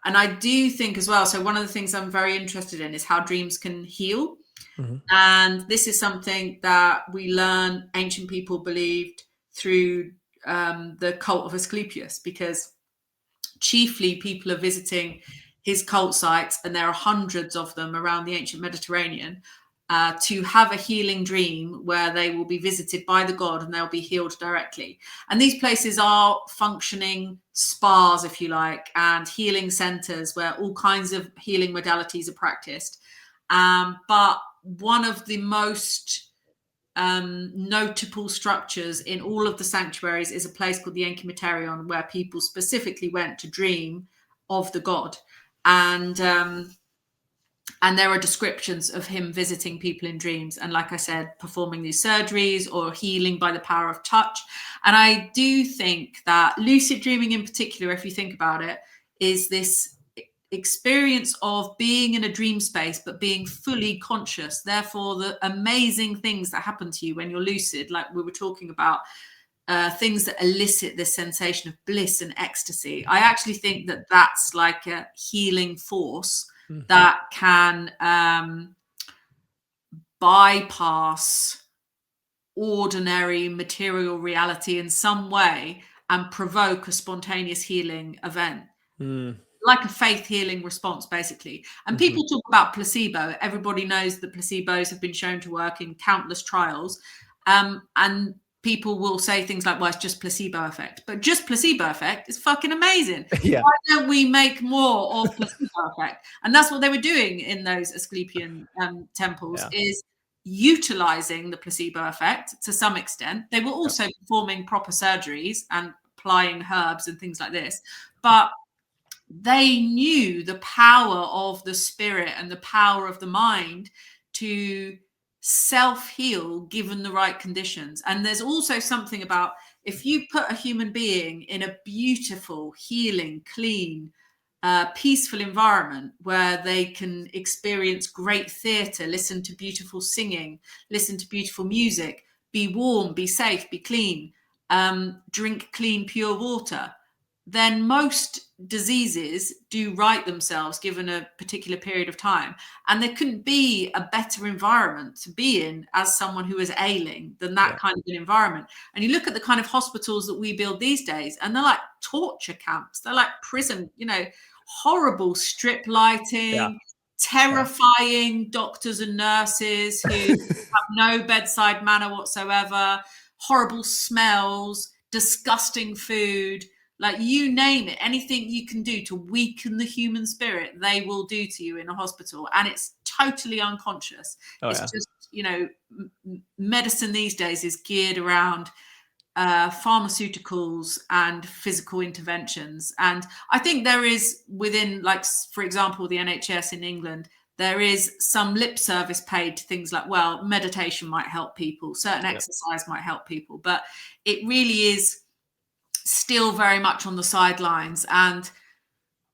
And I do think as well, so one of the things I'm very interested in is how dreams can heal. Mm-hmm. And this is something that we learn ancient people believed through the cult of Asclepius, because chiefly people are visiting his cult sites, and there are hundreds of them around the ancient Mediterranean, to have a healing dream where they will be visited by the god and they'll be healed directly. And these places are functioning spas, if you like, and healing centers where all kinds of healing modalities are practiced. But one of the most notable structures in all of the sanctuaries is a place called the Enkymeterion, where people specifically went to dream of the god. And there are descriptions of him visiting people in dreams, and like I said, performing these surgeries or healing by the power of touch. And I do think that lucid dreaming in particular, if you think about it, is this experience of being in a dream space but being fully conscious. Therefore, the amazing things that happen to you when you're lucid, like we were talking about, things that elicit this sensation of bliss and ecstasy. I actually think that that's like a healing force that can bypass ordinary material reality in some way and provoke a spontaneous healing event. Like a faith healing response, basically. And people talk about placebo. Everybody knows that placebos have been shown to work in countless trials. And people will say things like, well, it's just placebo effect, but just placebo effect is fucking amazing. Yeah. Why don't we make more of placebo effect? And that's what they were doing in those Asclepian temples, is utilizing the placebo effect to some extent. They were also performing proper surgeries and applying herbs and things like this, but they knew the power of the spirit and the power of the mind to self-heal given the right conditions. And there's also something about, if you put a human being in a beautiful, healing, clean, peaceful environment where they can experience great theatre, listen to beautiful singing, listen to beautiful music, be warm, be safe, be clean, drink clean, pure water, then most diseases do right themselves given a particular period of time. And there couldn't be a better environment to be in as someone who is ailing than that kind of an environment. And you look at the kind of hospitals that we build these days, and they're like torture camps. They're like prison, you know, horrible strip lighting, terrifying doctors and nurses who have no bedside manner whatsoever, horrible smells, disgusting food. Like, you name it, anything you can do to weaken the human spirit, they will do to you in a hospital. And it's totally unconscious. It's just, you know, medicine these days is geared around pharmaceuticals and physical interventions. And I think there is within, like, for example, the NHS in England, there is some lip service paid to things like, well, meditation might help people, certain exercise might help people, but it really is still very much on the sidelines, and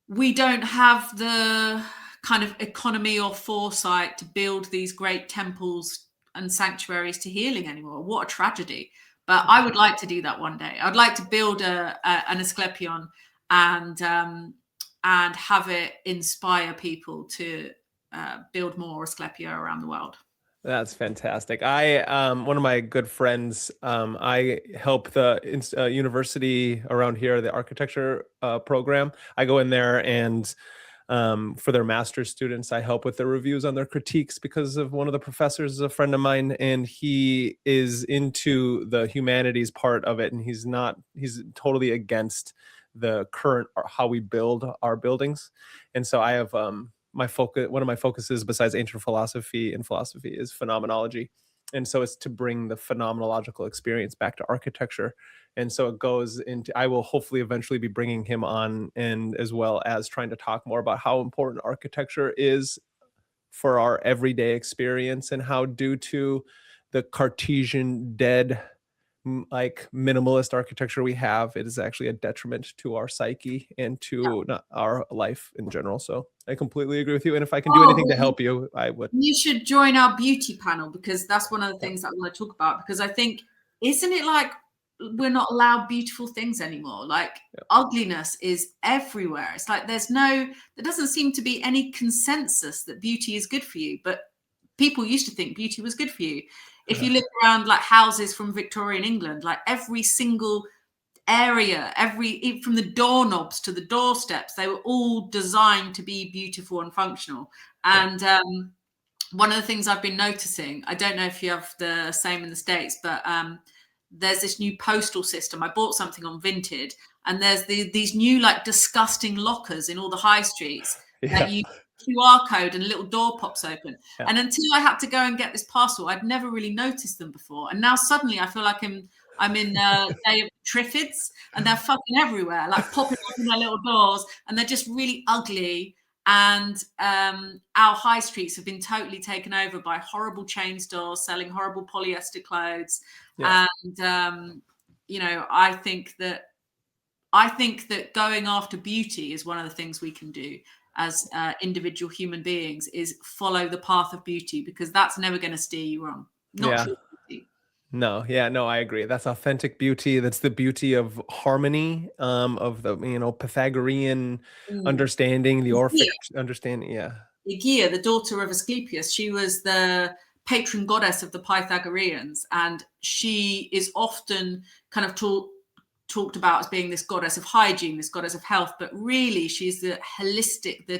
we don't have the kind of economy or foresight to build these great temples and sanctuaries to healing anymore. What a tragedy. But I would like to do that one day. I'd like to build an Asclepion and have it inspire people to build more Asclepia around the world. That's fantastic. I one of my good friends, I help the university around here, the architecture program. I go in there and for their master's students, I help with the reviews on their critiques, because of one of the professors is a friend of mine, and he is into the humanities part of it, and he's totally against the current how we build our buildings. And so I have one of my focuses besides ancient philosophy and philosophy is phenomenology. And so it's to bring the phenomenological experience back to architecture. And so it goes into, I will hopefully eventually be bringing him on, and as well as trying to talk more about how important architecture is for our everyday experience, and how, due to the Cartesian dead, like minimalist architecture we have, it is actually a detriment to our psyche and to our life in general. So I completely agree with you. And if I can do anything to help you, I would. You should join our beauty panel, because that's one of the things that I want to talk about, because I think, isn't it like we're not allowed beautiful things anymore? Like ugliness is everywhere. It's like there doesn't seem to be any consensus that beauty is good for you, but people used to think beauty was good for you. If you look around like houses from Victorian England, like every single area, from the doorknobs to the doorsteps, they were all designed to be beautiful and functional. And one of the things I've been noticing, I don't know if you have the same in the States, but there's this new postal system. I bought something on Vinted, and there's these new like disgusting lockers in all the high streets that you QR code and a little door pops open. And until I had to go and get this parcel, I'd never really noticed them before. And now suddenly I feel like I'm in Day of Triffids, and they're fucking everywhere, like popping up in their little doors, and they're just really ugly. And our high streets have been totally taken over by horrible chain stores selling horrible polyester clothes. And you know, I think that going after beauty is one of the things we can do as individual human beings, is follow the path of beauty, because that's never going to steer you wrong. Not true beauty. No, I agree. That's authentic beauty. That's the beauty of harmony, of the, Pythagorean understanding, the Orphic understanding. Aegea, the daughter of Asclepius, she was the patron goddess of the Pythagoreans, and she is often kind of talked about as being this goddess of hygiene, this goddess of health, but really she's the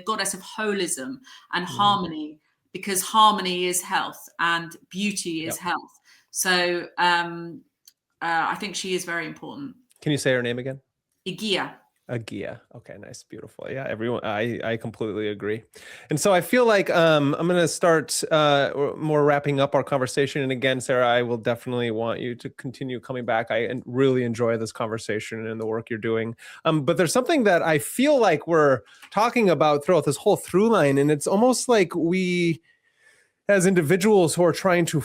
goddess of holism and harmony, because harmony is health and beauty is health. So I think she is very important. Can you say her name again? Igia. Agia. Okay, nice, beautiful. Yeah, everyone, I completely agree. And so I feel like I'm going to start more wrapping up our conversation. And again, Sarah, I will definitely want you to continue coming back. I really enjoy this conversation and the work you're doing. But there's something that I feel like we're talking about throughout this whole through line, and it's almost like we, as individuals who are trying to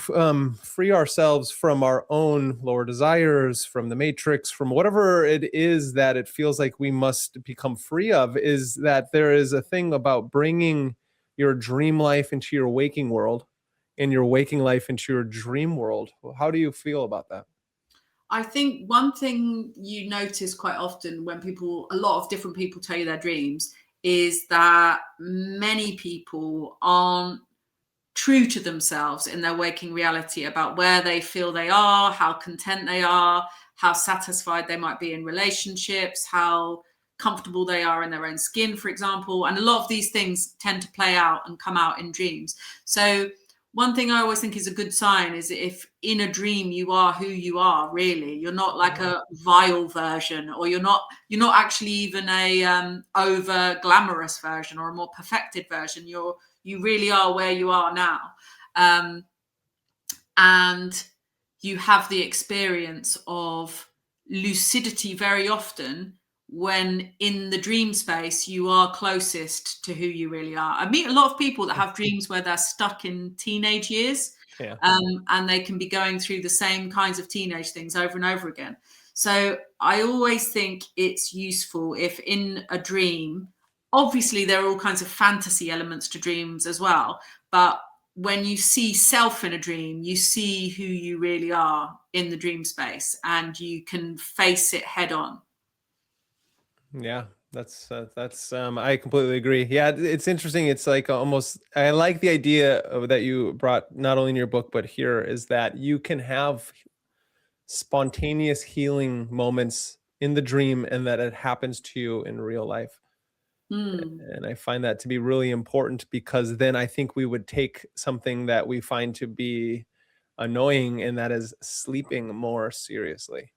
free ourselves from our own lower desires, from the matrix, from whatever it is that it feels like we must become free of, is that there is a thing about bringing your dream life into your waking world and your waking life into your dream world. How do you feel about that? I think one thing you notice quite often when a lot of different people tell you their dreams, is that many people aren't true to themselves in their waking reality about where they feel they are, how content they are, how satisfied they might be in relationships, how comfortable they are in their own skin, for example. And a lot of these things tend to play out and come out in dreams. So one thing I always think is a good sign is if in a dream you are who you are, really. You're not like a vile version, or you're not actually even a over glamorous version or a more perfected version. You really are where you are now. And you have the experience of lucidity very often when in the dream space you are closest to who you really are. I meet a lot of people that have dreams where they're stuck in teenage years, and they can be going through the same kinds of teenage things over and over again. So I always think it's useful if in a dream, obviously there are all kinds of fantasy elements to dreams as well, but when you see self in a dream, you see who you really are in the dream space, and you can face it head on. Yeah, that's I completely agree. Yeah, it's interesting. It's like almost, I like the idea of, that you brought not only in your book but here, is that you can have spontaneous healing moments in the dream and that it happens to you in real life. And I find that to be really important, because then I think we would take something that we find to be annoying, and that is sleeping, more seriously.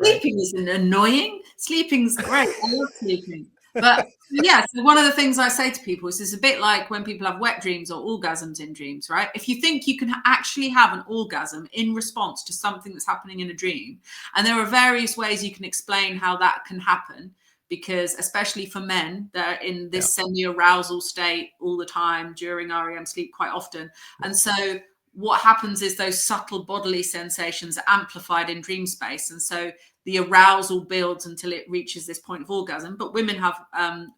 Sleeping isn't annoying. Sleeping's great. I love sleeping. But yeah, so one of the things I say to people is it's a bit like when people have wet dreams or orgasms in dreams, right? If you think you can actually have an orgasm in response to something that's happening in a dream, and there are various ways you can explain how that can happen, because especially for men, they're in this semi-arousal state all the time during REM sleep quite often. And so what happens is those subtle bodily sensations are amplified in dream space. And so the arousal builds until it reaches this point of orgasm. But women have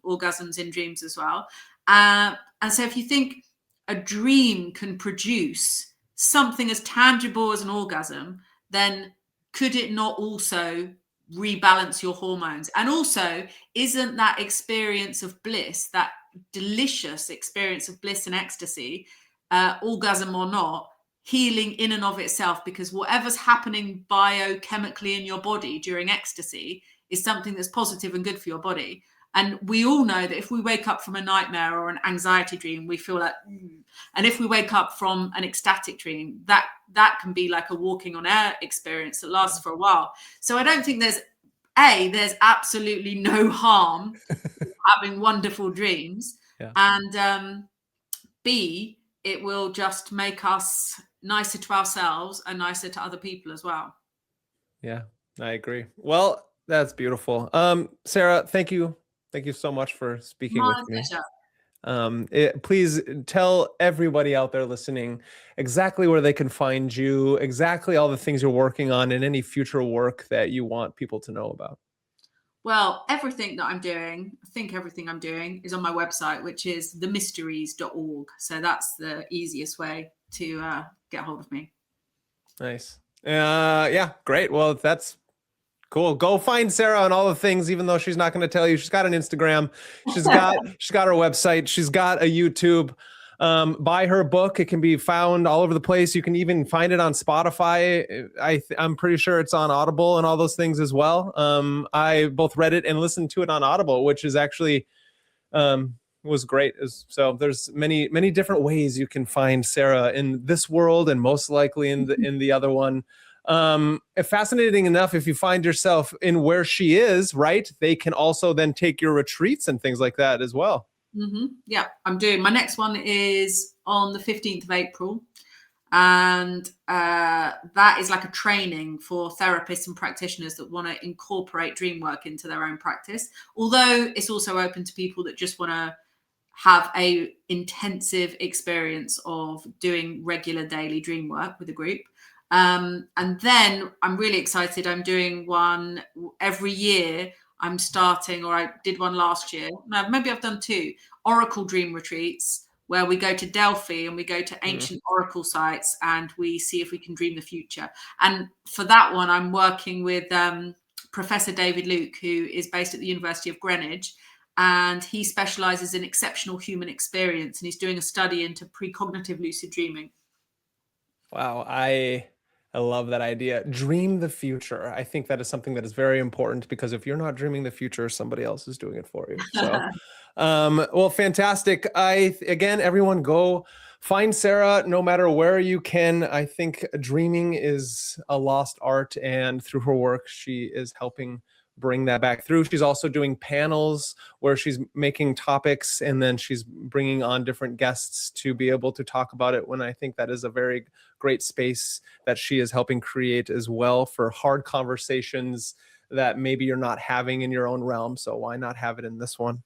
orgasms in dreams as well. And so if you think a dream can produce something as tangible as an orgasm, then could it not also rebalance your hormones? And also, isn't that experience of bliss, that delicious experience of bliss and ecstasy, orgasm or not, healing in and of itself? Because whatever's happening biochemically in your body during ecstasy is something that's positive and good for your body. And we all know that if we wake up from a nightmare or an anxiety dream, we feel like, and if we wake up from an ecstatic dream, that can be like a walking on air experience that lasts for a while. So I don't think there's absolutely no harm having wonderful dreams. And B, it will just make us nicer to ourselves and nicer to other people as well. Yeah, I agree. Well, that's beautiful. Sarah, thank you. Thank you so much for speaking with me. Please tell everybody out there listening exactly where they can find you, exactly all the things you're working on, and any future work that you want people to know about. Well, everything I'm doing is on my website, which is themysteries.org. So that's the easiest way to get hold of me. Nice. Yeah, great. Well, that's cool. Go find Sarah on all the things, even though she's not going to tell you. She's got an Instagram. She's got her website. She's got a YouTube. Buy her book. It can be found all over the place. You can even find it on Spotify. I'm pretty sure it's on Audible and all those things as well. I both read it and listened to it on Audible, which is actually was great. So there's many different ways you can find Sarah in this world, and most likely in the other one. Fascinating enough, if you find yourself in where she is, right, they can also then take your retreats and things like that as well. Yeah, I'm doing my next one is on the 15th of April. And that is like a training for therapists and practitioners that want to incorporate dream work into their own practice. Although it's also open to people that just want to have a intensive experience of doing regular daily dream work with a group. And then I'm really excited. I'm doing one every year. I'm starting, or I did one last year. No, maybe I've done two Oracle dream retreats where we go to Delphi and we go to ancient Oracle sites and we see if we can dream the future. And for that one, I'm working with Professor David Luke, who is based at the University of Greenwich. And he specializes in exceptional human experience. And he's doing a study into precognitive lucid dreaming. Wow, I love that idea. Dream the future. I think that is something that is very important, because if you're not dreaming the future, somebody else is doing it for you. So, well, fantastic. Again, everyone go find Sarah no matter where you can. I think dreaming is a lost art, and through her work, she is helping bring that back through. She's also doing panels where she's making topics, and then she's bringing on different guests to be able to talk about it, when I think that is a very great space that she is helping create as well for hard conversations that maybe you're not having in your own realm. So why not have it in this one?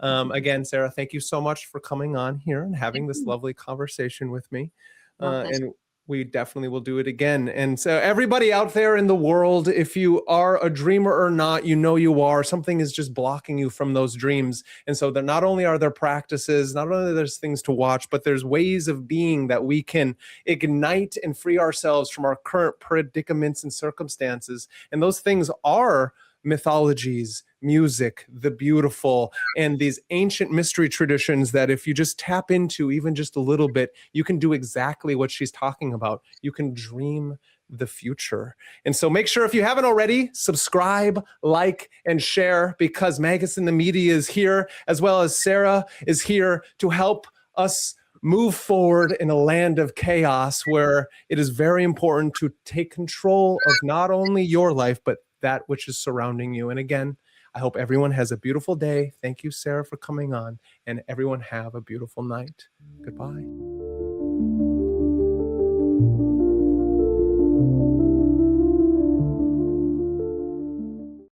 Again, Sarah, thank you so much for coming on here and having this lovely conversation with me. And we definitely will do it again. And so everybody out there in the world, if you are a dreamer or not, you know you are. Something is just blocking you from those dreams. And so there not only are there practices, not only there's things to watch, but there's ways of being that we can ignite and free ourselves from our current predicaments and circumstances. And those things are mythologies, music, the beautiful, and these ancient mystery traditions that if you just tap into even just a little bit, you can do exactly what she's talking about. You can dream the future. And so make sure, if you haven't already, subscribe, like, and share, because MagusintheMedia is here, as well as Sarah is here to help us move forward in a land of chaos, where it is very important to take control of not only your life, but that which is surrounding you. And again, I hope everyone has a beautiful day. Thank you, Sarah, for coming on, and everyone have a beautiful night. Goodbye.